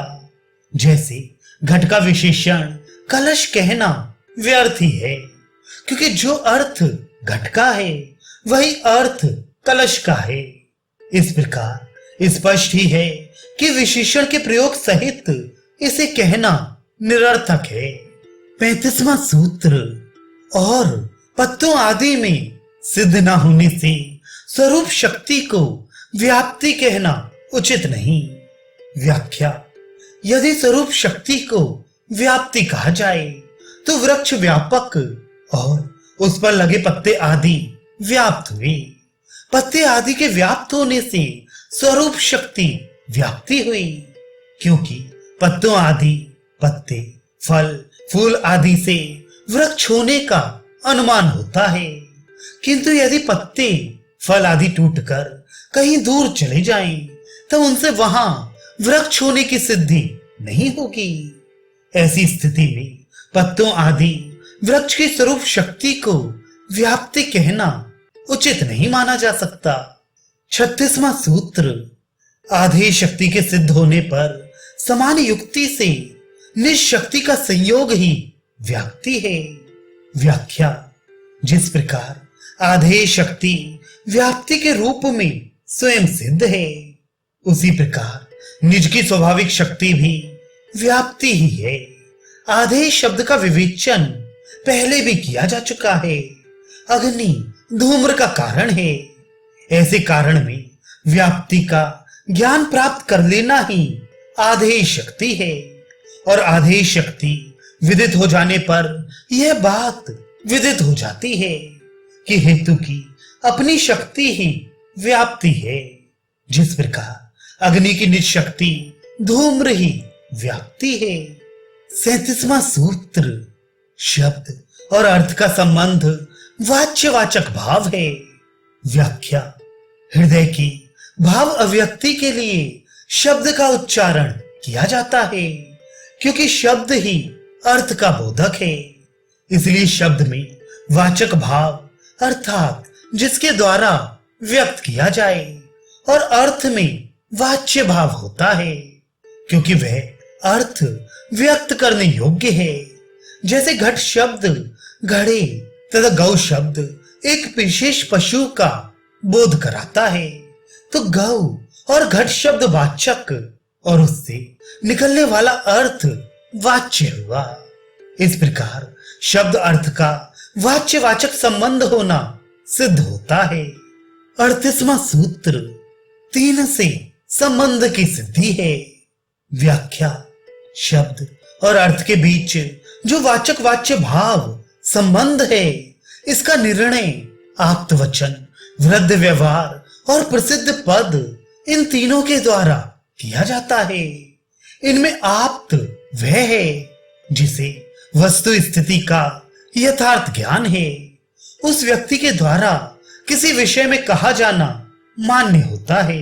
जैसे घट का विशेषण कलश कहना व्यर्थ ही है, क्योंकि जो अर्थ घट का है वही अर्थ कलश का है। इस प्रकार स्पष्ट ही है कि विशेषण के प्रयोग सहित इसे कहना निरर्थक है। 35वां सूत्र, और पत्तों आदि में सिद्ध न होने से स्वरूप शक्ति को व्याप्ति कहना उचित नहीं। व्याख्या, यदि स्वरूप शक्ति को व्याप्ति कहा जाए तो वृक्ष व्यापक और उस पर लगे पत्ते आदि व्याप्त हुए। पत्ते आदि के व्याप्त होने से स्वरूप शक्ति व्याप्ति हुई, क्योंकि पत्तों आदि पत्ते फल फूल आदि से वृक्ष होने का अनुमान होता है, किंतु यदि पत्ते फल आदि टूटकर कहीं दूर चले जाएं, तो उनसे वहां वृक्ष होने की सिद्धि नहीं होगी। ऐसी स्थिति में पत्तों आदि वृक्ष की स्वरूप शक्ति को व्याप्ति कहना उचित नहीं माना जा सकता। 36वां सूत्र, आधे शक्ति के सिद्ध होने पर समान युक्ति से निशक्ति का संयोग ही व्याप्ति है। व्याख्या, जिस प्रकार आधे शक्ति व्याप्ति के रूप में स्वयं सिद्ध है, उसी प्रकार निज की स्वाभाविक शक्ति भी व्याप्ति ही है। आधे शब्द का विवेचन पहले भी किया जा चुका है। अग्नि धूम्र का कारण है। ऐसे कारण में व्याप्ति का ज्ञान प्राप्त कर लेना ही आधे शक्ति है, और आधे शक्ति विदित हो जाने पर यह बात विदित हो जाती है कि हेतु की अपनी शक्ति ही व्याप्ति है। जिस प्रकार अग्नि की निज शक्ति धूम्र ही व्याप्ति है। 37वां सूत्र, शब्द और अर्थ का संबंध वाच्यवाचक भाव है। व्याख्या, हृदय की भाव अव्यक्ति के लिए शब्द का उच्चारण किया जाता है, क्योंकि शब्द ही अर्थ का बोधक है। इसलिए शब्द में वाचक भाव अर्थात जिसके द्वारा व्यक्त किया जाए, और अर्थ में वाच्य भाव होता है, क्योंकि वह अर्थ व्यक्त करने योग्य है। जैसे घट शब्द घड़े तथा गौ शब्द एक विशेष पशु का बोध कराता है, तो गौ और घट शब्द वाचक और उससे निकलने वाला अर्थ वाच्य हुआ। इस प्रकार शब्द अर्थ का वाच्यवाचक संबंध होना सिद्ध होता है। 38वां सूत्र, 3 से संबंध की सिद्धि है। व्याख्या, शब्द और अर्थ के बीच जो वाचक वाच्य भाव संबंध है, इसका निर्णय आप्त वचन, वृद्ध व्यवहार और प्रसिद्ध पद, इन तीनों के द्वारा किया जाता है। इनमें आप्त वह है जिसे वस्तु स्थिति का यथार्थ ज्ञान है। उस व्यक्ति के द्वारा किसी विषय में कहा जाना मान्य होता है।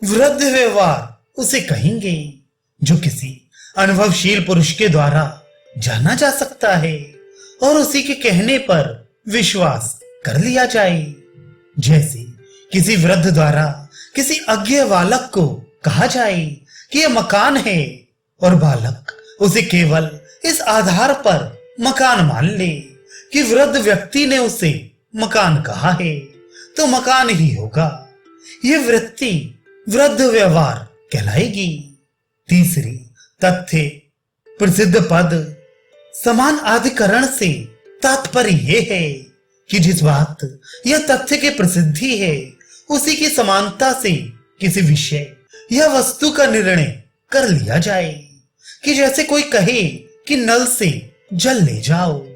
वृद्ध व्यवहार उसे कहेंगे जो किसी अनुभवशील पुरुष के द्वारा जाना जा सकता है और उसी के कहने पर विश्वास कर लिया जाए। जैसे किसी वृद्ध द्वारा किसी अज्ञ बालक को कहा जाए कि यह मकान है, और बालक उसे केवल इस आधार पर मकान मान ले कि वृद्ध व्यक्ति ने उसे मकान कहा है, तो मकान ही होगा। यह वृत्ति वृद्ध व्यवहार कहलाएगी। तीसरी, तथ्य प्रसिद्ध पद समान अधिकरण से तात्पर्य यह है कि जिस बात यह तथ्य की प्रसिद्धि है, उसी की समानता से किसी विषय या वस्तु का निर्णय कर लिया जाए। कि जैसे कोई कहे कि नल से जल ले जाओ,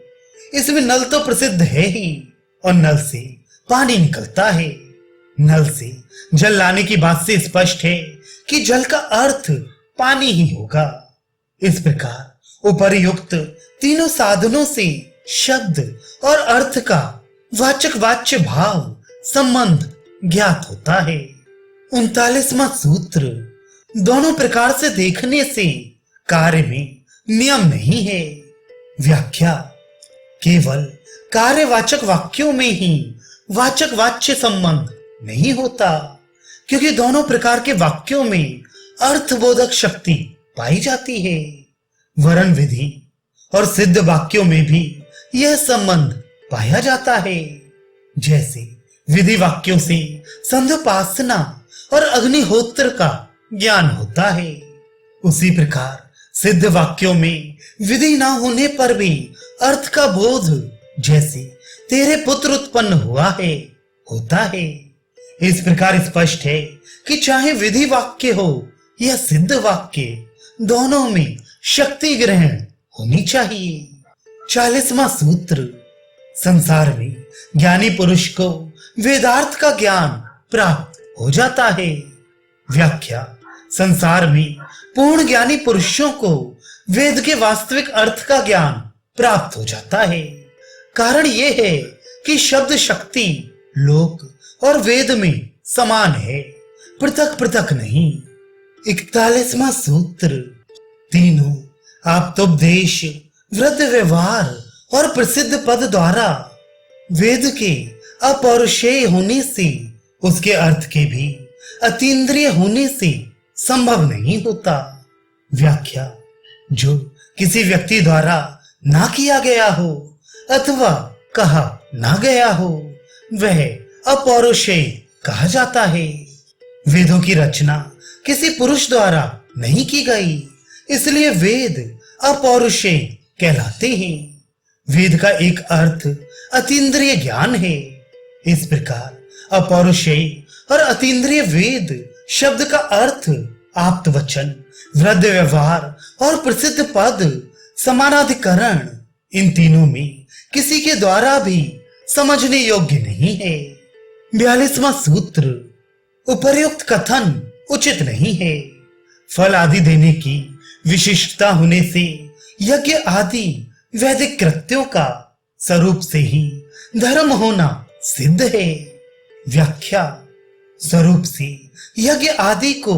इसमें नल तो प्रसिद्ध है ही, और नल से पानी निकलता है। नल से जल लाने की बात से स्पष्ट है कि जल का अर्थ पानी ही होगा। इस प्रकार उपर्युक्त तीनों साधनों से शब्द और अर्थ का वाचक वाच्य भाव संबंध ज्ञात होता है। 39वां सूत्र, दोनों प्रकार से देखने से कार्य में नियम नहीं है। व्याख्या, केवल कार्यवाचक वाक्यों में ही वाचक वाच्य संबंध नहीं होता, क्योंकि दोनों प्रकार के वाक्यों में अर्थबोधक शक्ति पाई जाती है। वरन विधि और सिद्ध वाक्यों में भी यह संबंध पाया जाता है। जैसे विधि वाक्यों से संध्योपासना और अग्निहोत्र का ज्ञान होता है, उसी प्रकार सिद्ध वाक्यों में विधि ना होने पर भी अर्थ का बोध, जैसे तेरे पुत्र उत्पन्न हुआ है, होता है। इस प्रकार स्पष्ट है कि चाहे विधि वाक्य हो या सिद्ध वाक्य, दोनों में शक्ति ग्रहण होनी चाहिए। 40वां सूत्र, संसार में ज्ञानी पुरुष को वेदार्थ का ज्ञान प्राप्त हो जाता है। व्याख्या, संसार में पूर्ण ज्ञानी पुरुषों को वेद के वास्तविक अर्थ का ज्ञान प्राप्त हो जाता है। कारण यह है कि शब्द शक्ति लोक और वेद में समान है, पृथक पृथक नहीं। 41वां सूत्र, तीनों आप्तोपदेश, वृद्ध व्यवहार और प्रसिद्ध पद द्वारा वेद के अपौरुषेय होने से उसके अर्थ के भी अतीन्द्रिय होने से संभव नहीं होता। व्याख्या: जो किसी व्यक्ति द्वारा ना किया गया हो अथवा कहा ना गया हो वह अपौरुषेय कहा जाता है। वेदों की रचना किसी पुरुष द्वारा नहीं की गई, इसलिए वेद अपौरुषेय कहलाते हैं। वेद का एक अर्थ अतीन्द्रिय ज्ञान है। इस प्रकार अपौरुषेय और अतीन्द्रिय वेद शब्द का अर्थ आप्त वचन, वृद्ध व्यवहार और प्रसिद्ध पद, समानाधिकरण, इन तीनों में किसी के द्वारा भी समझने योग्य नहीं है। 42वां सूत्र: उपर्युक्त कथन उचित नहीं है। फल आदि देने की विशिष्टता होने से यज्ञ आदि वैदिक कृत्यों का स्वरूप से ही धर्म होना सिद्ध है। व्याख्या: स्वरूप से यज्ञ आदि को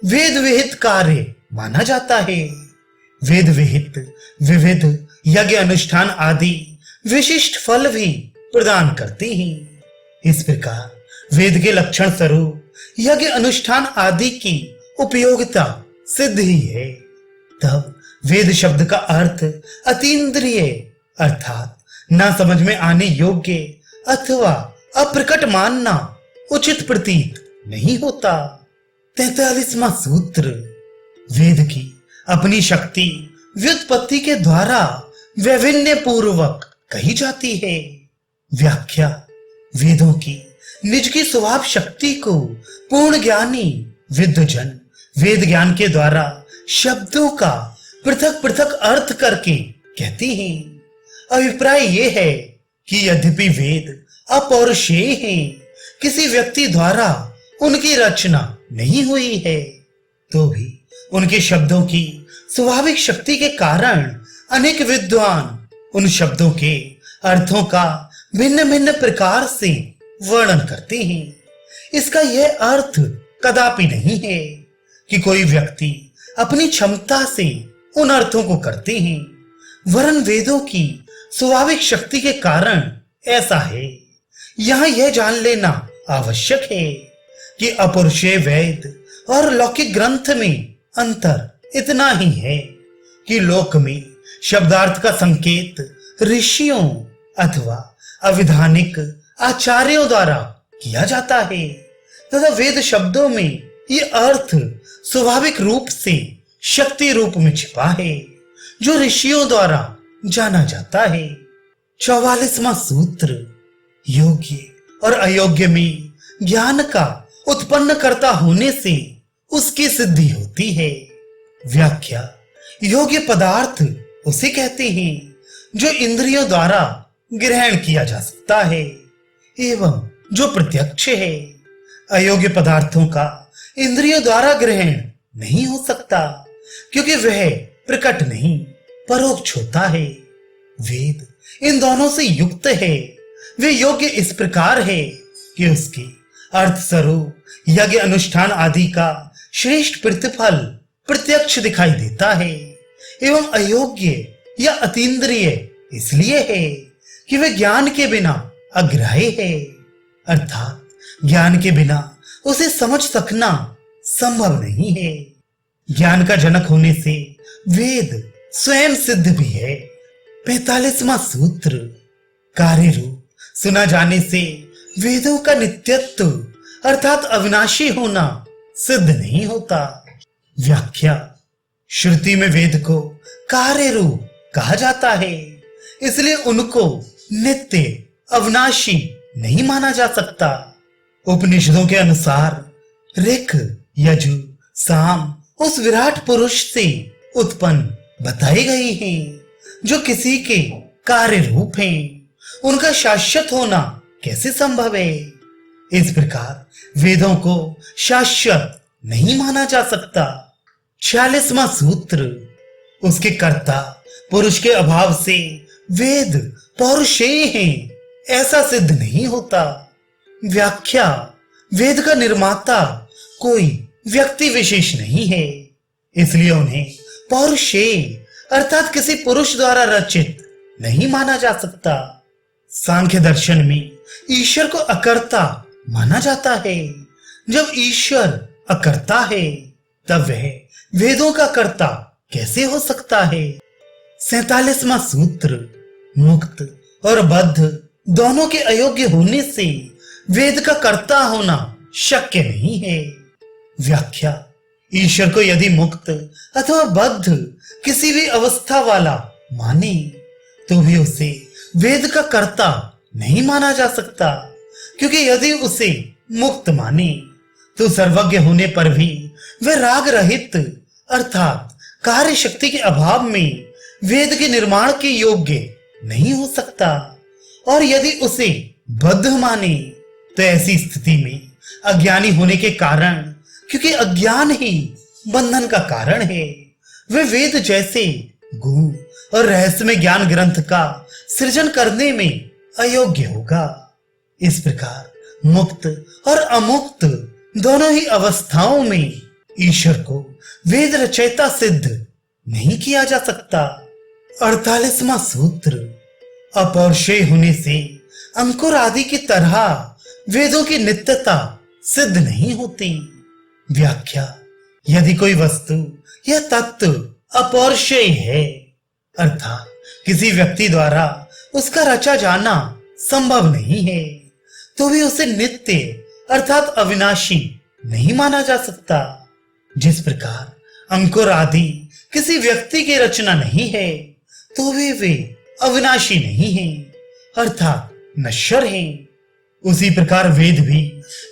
वेद विहित कार्य माना जाता है। वेद विहित विविध यज्ञ अनुष्ठान आदि विशिष्ट फल भी प्रदान करते हैं। इस प्रकार वेद के लक्षण स्वरूप यज्ञ अनुष्ठान आदि की उपयोगिता सिद्ध ही है। तब वेद शब्द का अर्थ अतीन्द्रिय अर्थात ना समझ में आने योग्य अथवा अप्रकट मानना उचित प्रतीत नहीं होता। 43वां सूत्र: वेद की अपनी शक्ति व्युत्पत्ति के द्वारा वैभिन्य पूर्वक कही जाती है। व्याख्या: वेदों की निज की स्वभाव शक्ति को पूर्ण ज्ञानी विद्वजन वेद ज्ञान के द्वारा शब्दों का पृथक पृथक अर्थ करके कहते हैं। अभिप्राय यह है कि यद्यपि वेद अपौरुषेय हैं, किसी व्यक्ति द्वारा उनकी रचना नहीं हुई है, तो भी उनके शब्दों की स्वाभाविक शक्ति के कारण अनेक विद्वान उन शब्दों के अर्थों का भिन्न भिन्न प्रकार से वर्णन करते हैं। इसका यह अर्थ कदापि नहीं है कि कोई व्यक्ति अपनी क्षमता से उन अर्थों को करते हैं, वरन वेदों की स्वाभाविक शक्ति के कारण ऐसा है। यहां यह जान लेना आवश्यक है कि अपौरुषेय वेद और लौकिक ग्रंथ में अंतर इतना ही है कि लोक में शब्दार्थ का संकेत ऋषियों अथवा अविधानिक आचार्यों द्वारा किया जाता है तथा वेद शब्दों में ये अर्थ स्वाभाविक रूप से शक्ति रूप में छिपा है जो ऋषियों द्वारा जाना जाता है। 44वां सूत्र: योग्य और अयोग्य में ज्ञान का उत्पन्न करता होने से उसकी सिद्धि होती है। व्याख्या: योग्य पदार्थ उसे कहते हैं जो इंद्रियों द्वारा ग्रहण किया जा सकता है एवं जो प्रत्यक्ष है। अयोग्य पदार्थों का इंद्रियों द्वारा ग्रहण नहीं हो सकता क्योंकि वह प्रकट नहीं परोक्ष होता है। वेद इन दोनों से युक्त है। वे योग्य इस प्रकार है कि उसके अर्थ स्वरूप यज्ञ अनुष्ठान आदि का श्रेष्ठ प्रतिफल प्रत्यक्ष दिखाई देता है एवं अयोग्य या अतीन्द्रिय इसलिए है कि वे ज्ञान के बिना अग्राह्य है, अर्थात ज्ञान के बिना उसे समझ सकना संभव नहीं है। ज्ञान का जनक होने से वेद स्वयं सिद्ध भी है। 45वां सूत्र: कार्य रूप सुना जाने से वेदों का नित्यत्व अर्थात अविनाशी होना सिद्ध नहीं होता। व्याख्या: श्रुति में वेद को कार्य रूप कहा जाता है, इसलिए उनको नित्य अविनाशी नहीं माना जा सकता। उपनिषदों के अनुसार ऋक यजु साम उस विराट पुरुष से उत्पन्न बताए गए हैं जो किसी के कार्य रूप हैं। उनका शाश्वत होना कैसे संभव है? इस प्रकार वेदों को शाश्वत नहीं माना जा सकता। 46वां सूत्र: उसके कर्ता पुरुष के अभाव से वेद पौरुषेय हैं, ऐसा सिद्ध नहीं होता। व्याख्या: वेद का निर्माता कोई व्यक्ति विशेष नहीं है, इसलिए उन्हें पौरुषेय अर्थात किसी पुरुष द्वारा रचित नहीं माना जा सकता। सांख्य दर्शन में ईश्वर को अकर्ता माना जाता है। जब ईश्वर अकर्ता है तब वह वेदों का कर्ता कैसे हो सकता है? 47वां सूत्र, मुक्त और बद्ध दोनों के अयोग्य होने से वेद का कर्ता होना शक्य नहीं है। व्याख्या, ईश्वर को यदि मुक्त अथवा बद्ध किसी भी अवस्था वाला माने तो भी उसे वेद का कर्ता नहीं माना जा सकता, क्योंकि यदि उसे मुक्त माने तो सर्वज्ञ होने पर भी वह राग रहित अर्थात कार्य शक्ति के अभाव में वेद के निर्माण के योग्य नहीं हो सकता। और यदि उसे बद्ध माने तो ऐसी स्थिति में अज्ञानी होने के कारण, क्योंकि अज्ञान ही बंधन का कारण है, वह वेद जैसे गूढ़ और रहस्यमय ज्ञान ग्रंथ का सृजन करने में अयोग्य होगा। इस प्रकार मुक्त और अमुक्त दोनों ही अवस्थाओं में ईश्वर को वेद रचयिता सिद्ध नहीं किया जा सकता। 48वां सूत्र, अपौरुषेय होने से अंकुर आदि की तरह वेदों की नित्यता सिद्ध नहीं होती। व्याख्या, यदि कोई वस्तु या तत्व अपौरुषेय है अर्थात किसी व्यक्ति द्वारा उसका रचा जाना संभव नहीं है, तो भी उसे नित्य अर्थात अविनाशी नहीं माना जा सकता। जिस प्रकार अंकुर आदि किसी व्यक्ति की रचना नहीं है तो भी वे अविनाशी नहीं है अर्थात नश्वर है, उसी प्रकार वेद भी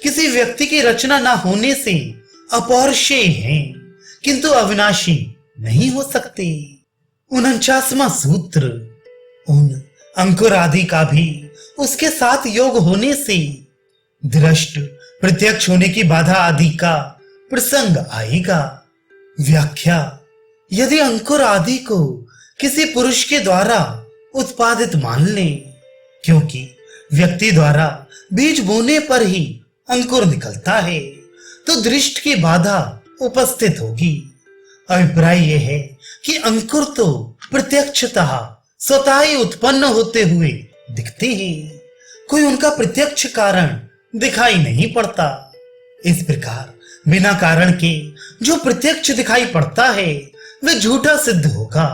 किसी व्यक्ति की रचना न होने से अपौरुषेय हैं किंतु अविनाशी नहीं हो सकते। 49वां सूत्र, उन अंकुर आदि का भी उसके साथ योग होने से दृष्ट प्रत्यक्ष होने की बाधा आदि का प्रसंग आएगा। व्याख्या, यदि अंकुर आदि को किसी पुरुष के द्वारा उत्पादित मान लें, क्योंकि व्यक्ति द्वारा बीज बोने पर ही अंकुर निकलता है, तो दृष्ट की बाधा उपस्थित होगी। अभिप्राय यह है कि अंकुर तो प्रत्यक्षतः स्वतः ही उत्पन्न होते हुए दिखते हैं, कोई उनका प्रत्यक्ष कारण दिखाई नहीं पड़ता। इस प्रकार बिना कारण के जो प्रत्यक्ष दिखाई पड़ता है वह झूठा सिद्ध होगा।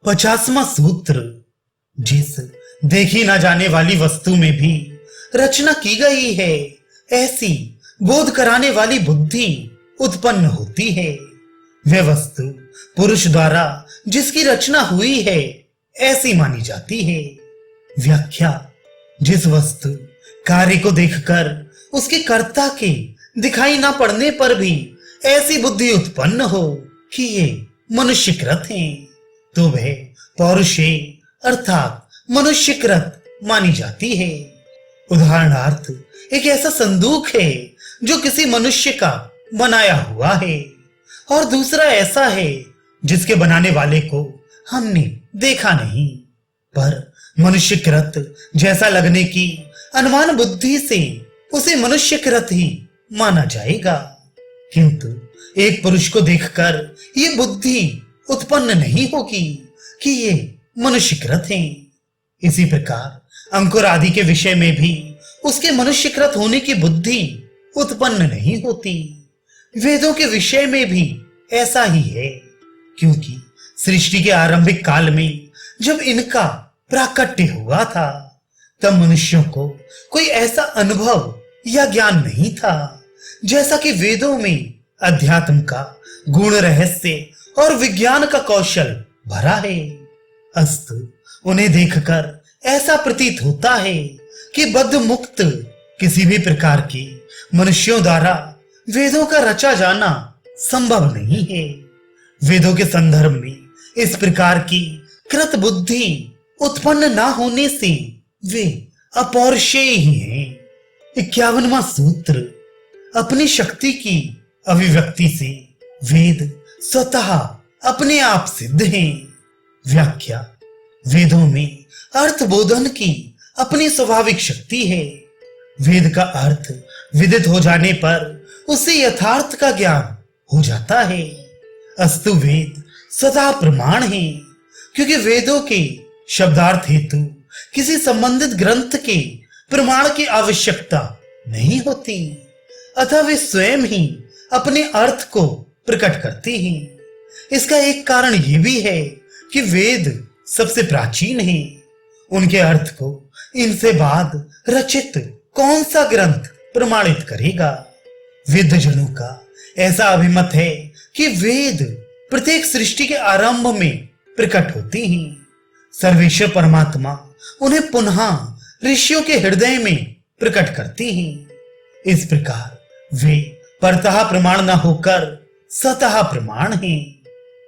50वां सूत्र, जिस देखी ना जाने वाली वस्तु में भी रचना की गई है ऐसी बोध कराने वाली बुद्धि उत्पन्न होती है। वह वस्तु पुरुष द्वारा जिसकी रचना हुई है ऐसी मानी जाती है। व्याख्या, जिस वस्तु कार्य को देखकर उसके कर्ता के दिखाई ना पड़ने पर भी ऐसी बुद्धि उत्पन्न हो कि ये मनुष्यकृत हैं, तो वह पौरुषेय अर्थात मनुष्यकृत मानी जाती है। उदाहरणार्थ, एक ऐसा संदूक है जो किसी मनुष्य का बनाया हुआ है और दूसरा ऐसा है जिसके बनाने वाले को हमने देखा नहीं, पर मनुष्यकृत जैसा लगने की अनुमान बुद्धि से उसे मनुष्यकृत ही माना जाएगा। किंतु एक पुरुष को देखकर ये बुद्धि उत्पन्न नहीं होगी कि ये मनुष्यकृत हैं। इसी प्रकार अंकुर आदि के विषय में भी उसके मनुष्यकृत होने की बुद्धि उत्पन्न नहीं होती। वेदों के विषय में भी ऐसा ही है, क्योंकि सृष्टि के आरंभिक काल में जब इनका प्राकट्य हुआ था तब मनुष्यों को कोई ऐसा अनुभव या ज्ञान नहीं था जैसा कि वेदों में अध्यात्म का गुण रहस्य और विज्ञान का कौशल भरा है। अस्तु उन्हें देखकर ऐसा प्रतीत होता है कि बद्ध मुक्त किसी भी प्रकार की मनुष्यों द्वारा वेदों का रचा जाना संभव नहीं है। वेदों के संदर्भ में इस प्रकार की कृत बुद्धि उत्पन्न ना होने से वे अपौरुषेय ही हैं। 51वां सूत्र, अपनी शक्ति की अभिव्यक्ति से वेद स्वतः अपने आप सिद्ध हैं। व्याख्या, वेदों में अर्थ बोधन की अपनी स्वाभाविक शक्ति है। वेद का अर्थ विदित हो जाने पर उससे यथार्थ का ज्ञान हो जाता है। अस्तु वेद स्वतः प्रमाण है, क्योंकि वेदों के शब्दार्थ हेतु किसी संबंधित ग्रंथ के प्रमाण की आवश्यकता नहीं होती, अतः वे स्वयं ही अपने अर्थ को प्रकट करते हैं। इसका एक कारण यह भी है कि वेद सबसे प्राचीन हैं। उनके अर्थ को इनसे बाद रचित कौन सा ग्रंथ प्रमाणित करेगा? वेदजनों का ऐसा अभिमत है कि वेद प्रत्येक सृष्टि के आरंभ में प्रकट होते हैं। सर्वेश्वर परमात्मा उन्हें पुनः ऋषियों के हृदय में प्रकट करते हैं। इस प्रकार वे परतः प्रमाण न होकर सतः प्रमाण हैं।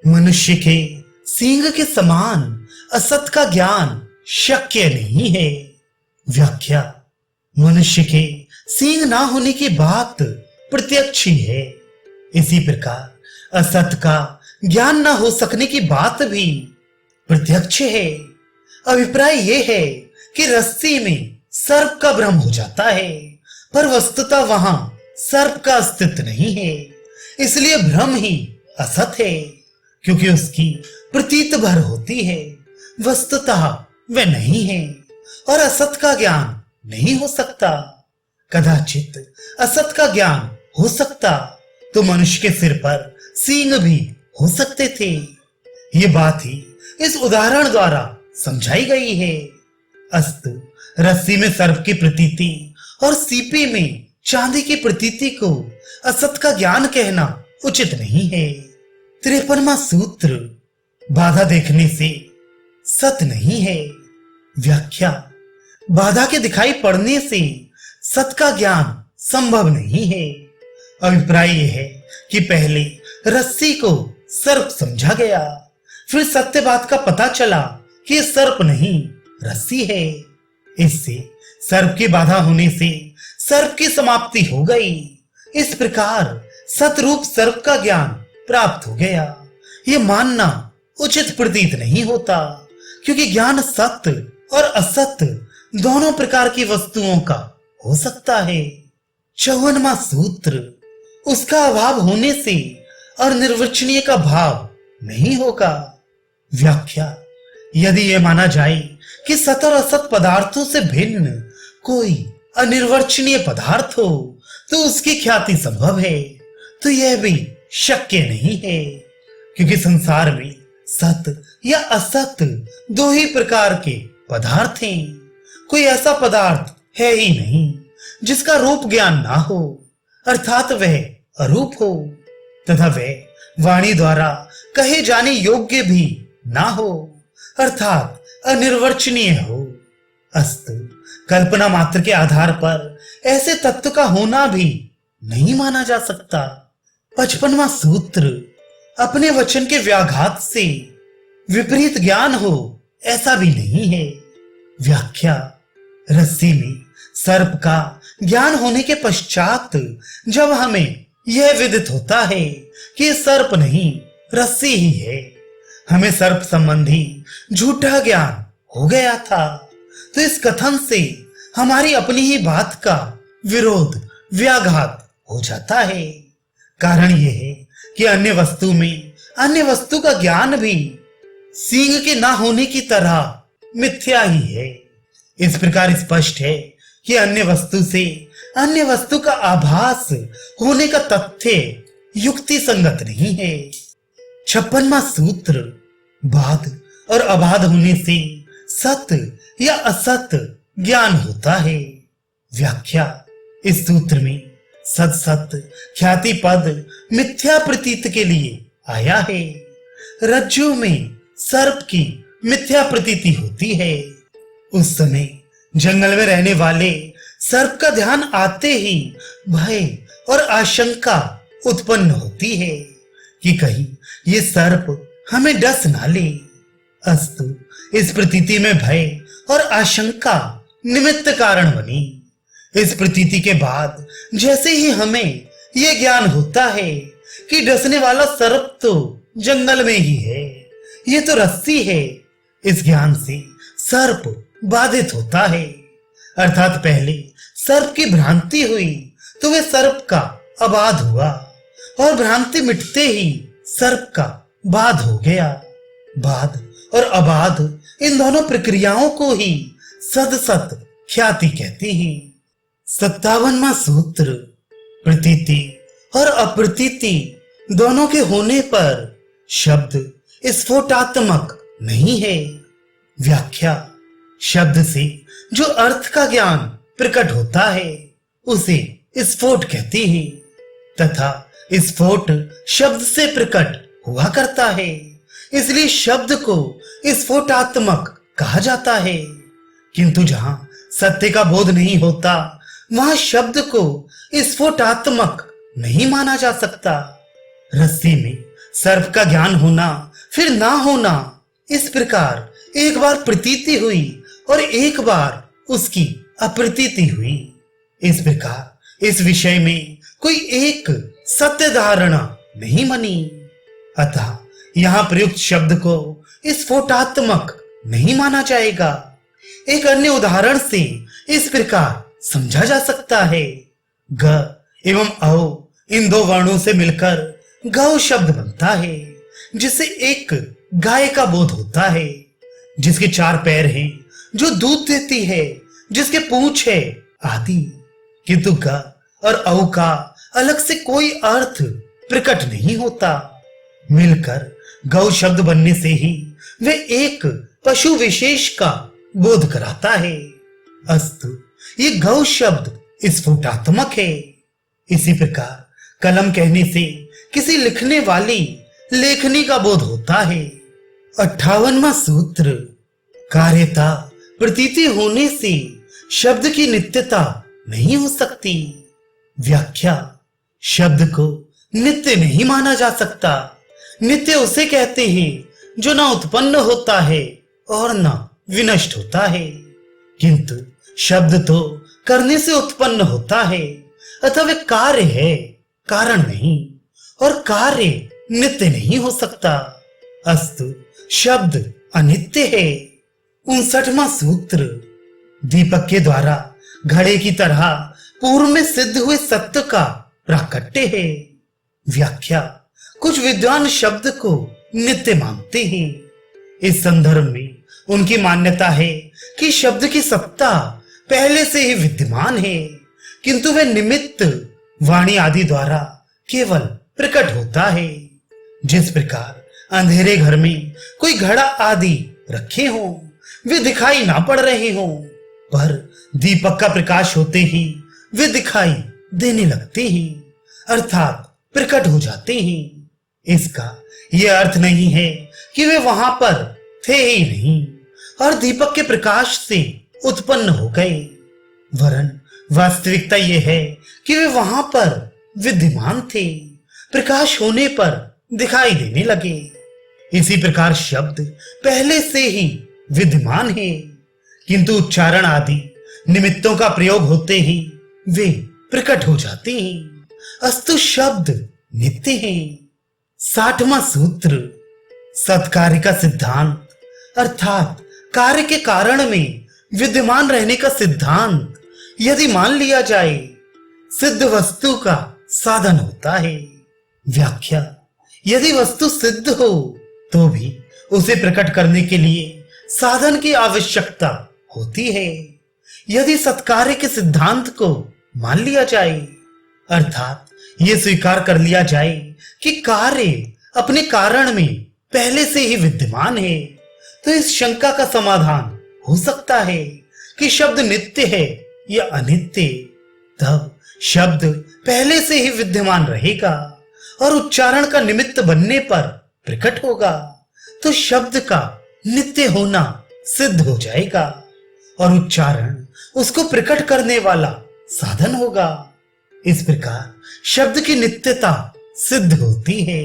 मनुष्य के सींग के समान असत का ज्ञान शक्य नहीं है। व्याख्या: मनुष्य के सींग ना होने की बात प्रत्यक्ष ही है। इसी प्रकार असत का ज्ञान न हो सकने की बात भी प्रत्यक्ष है। अभिप्राय यह है कि रस्सी में सर्प का भ्रम हो जाता है, पर वस्तुतः वहां सर्प का अस्तित्व नहीं है। इसलिए भ्रम ही असत है, क्योंकि उसकी प्रतीत भर होती है, वस्तुतः वह नहीं है। और असत का ज्ञान नहीं हो सकता। कदाचित असत का ज्ञान हो सकता तो मनुष्य के सिर पर सींग भी हो सकते थे। ये बात ही इस उदाहरण द्वारा समझाई गई है। अस्तु, रस्सी में सर्प की प्रतीति और सीपी में चांदी की प्रतीति को असत का ज्ञान कहना उचित नहीं है। 53वां सूत्र, बाधा देखने से सत नहीं है। व्याख्या: बाधा के दिखाई पड़ने से सत का ज्ञान संभव नहीं है। अभिप्राय यह है कि पहले रस्सी को सर्प समझा गया, फिर सत्य बात का पता चला कि यह सर्प नहीं रस्सी है। इससे सर्प की बाधा होने से सर्प की समाप्ति हो गई। इस प्रकार सतरूप सर्प का ज्ञान प्राप्त हो गया। यह मानना उचित प्रतीत नहीं होता, क्योंकि ज्ञान सत्य और असत्य दोनों प्रकार की वस्तुओं का हो सकता है। 54वां सूत्र, उसका अभाव होने से और निर्वचनीय का भाव नहीं होगा। व्याख्या: यदि यह माना जाए कि सत और असत पदार्थों से भिन्न कोई अनिर्वचनीय पदार्थ हो तो उसकी ख्याति संभव है, तो यह भी शक्य नहीं है, क्योंकि संसार में सत या असत दो ही प्रकार के पदार्थ हैं। कोई ऐसा पदार्थ है ही नहीं जिसका रूप ज्ञान ना हो, अर्थात वह अरूप हो, तथा वह वाणी द्वारा कहे जाने योग्य भी ना हो, अर्थात अनिर्वचनीय हो। अस्तु, कल्पना मात्र के आधार पर ऐसे तत्व का होना भी नहीं माना जा सकता। 55वां सूत्र, अपने वचन के व्याघात से विपरीत ज्ञान हो ऐसा भी नहीं है। व्याख्या: रस्सी में सर्प का ज्ञान होने के पश्चात जब हमें यह विदित होता है कि यह सर्प नहीं रस्सी ही है, हमें सर्प संबंधी झूठा ज्ञान हो गया था। तो इस कथन से हमारी अपनी ही बात का विरोध व्याघात हो जाता है। कारण यह है कि अन्य वस्तु में अन्य वस्तु का ज्ञान भी सींग के ना होने की तरह मिथ्या ही है। इस प्रकार स्पष्ट है कि अन्य वस्तु से अन्य वस्तु का आभास होने का तथ्य युक्ति संगत नहीं है। 56वां सूत्र, बाध और अबाध होने से सत्य या असत्य ज्ञान होता है। व्याख्या: इस सूत्र में सत सत ख्याति पद मिथ्या प्रतीत के लिए आया है। रज्जु में सर्प की मिथ्या प्रतीति होती है। उस समय जंगल में रहने वाले सर्प का ध्यान आते ही भय और आशंका उत्पन्न होती है कि कहीं ये सर्प हमें डस ना ले। अस्तु, इस प्रतीति में भय और आशंका निमित्त कारण बनी। इस प्रतीति के बाद जैसे ही हमें यह ज्ञान होता है कि डसने वाला सर्प तो जंगल में ही है, ये तो रस्सी है, इस ज्ञान से सर्प बाधित होता है। अर्थात पहले सर्प की भ्रांति हुई तो वह सर्प का अबाध हुआ, और भ्रांति मिटते ही सर्प का बाध हो गया। बाध और अबाध इन दोनों प्रक्रियाओं को ही सद सत ख्याति कहते हैं। 57वां सूत्र, प्रतीति और अप्रतीति दोनों के होने पर शब्द स्फोटात्मक नहीं है। व्याख्या, शब्द से जो अर्थ का ज्ञान प्रकट होता है उसे स्फोट कहते हैं तथा स्फोट शब्द से प्रकट हुआ करता है, इसलिए शब्द को स्फोटात्मक कहा जाता है। किंतु जहां सत्य का बोध नहीं होता वहां शब्द को स्फोटात्मक नहीं माना जा सकता। रस्सी में सर्प का ज्ञान होना फिर ना होना, इस प्रकार एक बार प्रतीति हुई और एक बार उसकी अप्रतीति हुई। इस प्रकार इस विषय में कोई एक सत्य धारणा नहीं बनी, अतः यहाँ प्रयुक्त शब्द को स्फोटात्मक नहीं माना जाएगा। एक अन्य उदाहरण से इस प्रकार समझा जा सकता है। ग एवं औ इन दो वर्णों से मिलकर गौ शब्द बनता है, जिससे एक गाय का बोध होता है, जिसके 4 पैर हैं, जो दूध देती है, जिसके पूंछ है आदि। किंतु ग और औ का अलग से कोई अर्थ प्रकट नहीं होता। मिलकर गौ शब्द बनने से ही वे एक पशु विशेष का बोध कराता है। अस्तु ये गौ शब्द स्फोटात्मक है। इसी प्रकार कलम कहने से किसी लिखने वाली लेखनी का बोध होता है। 58वां सूत्र, कार्यता प्रतीति होने से शब्द की नित्यता नहीं हो सकती। व्याख्या, शब्द को नित्य नहीं माना जा सकता। नित्य उसे कहते हैं जो ना उत्पन्न होता है और ना विनष्ट होता है। किंतु शब्द तो करने से उत्पन्न होता है, अतः वे कार्य है, कारण नहीं, और कार्य नित्य नहीं हो सकता। अस्तु शब्द अनित्य है। 59वां सूत्र, दीपक के द्वारा घड़े की तरह पूर्व में सिद्ध हुए सत्य का प्राकट्य है। व्याख्या, कुछ विद्वान शब्द को नित्य मानते हैं। इस संदर्भ में उनकी मान्यता है कि शब्द की सत्ता पहले से ही विद्यमान है, किंतु वह निमित्त वाणी आदि द्वारा केवल प्रकट होता है। जिस प्रकार अंधेरे घर में कोई घड़ा आदि रखे हों, वे दिखाई ना पड़ रहे हों, पर दीपक का प्रकाश होते ही वे दिखाई देने लगते हैं, अर्थात प्रकट हो जाते हैं। इसका यह अर्थ नहीं है कि वे वहां पर थे ही नहीं और दीपक के प्रकाश से उत्पन्न हो गए, वरन वास्तविकता यह है कि वे वहां पर विद्यमान थे, प्रकाश होने पर दिखाई देने लगे। इसी प्रकार शब्द पहले से ही विद्यमान है, किंतु उच्चारण आदि निमित्तों का प्रयोग होते ही वे प्रकट हो जाते हैं। अस्तु शब्द नित्य है। 60वां सूत्र, सत्कार्य का सिद्धांत अर्थात कार्य के कारण में विद्यमान रहने का सिद्धांत यदि मान लिया जाए, सिद्ध वस्तु का साधन होता है। व्याख्या, यदि वस्तु सिद्ध हो तो भी उसे प्रकट करने के लिए साधन की आवश्यकता होती है। यदि सत्कार्य के सिद्धांत को मान लिया जाए, अर्थात ये स्वीकार कर लिया जाए कि कार्य अपने कारण में पहले से ही विद्यमान है, तो इस शंका का समाधान हो सकता है कि शब्द नित्य है या अनित्य। तब शब्द पहले से ही विद्यमान रहेगा और उच्चारण का निमित्त बनने पर प्रकट होगा, तो शब्द का नित्य होना सिद्ध हो जाएगा और उच्चारण उसको प्रकट करने वाला साधन होगा। इस प्रकार शब्द की नित्यता सिद्ध होती है।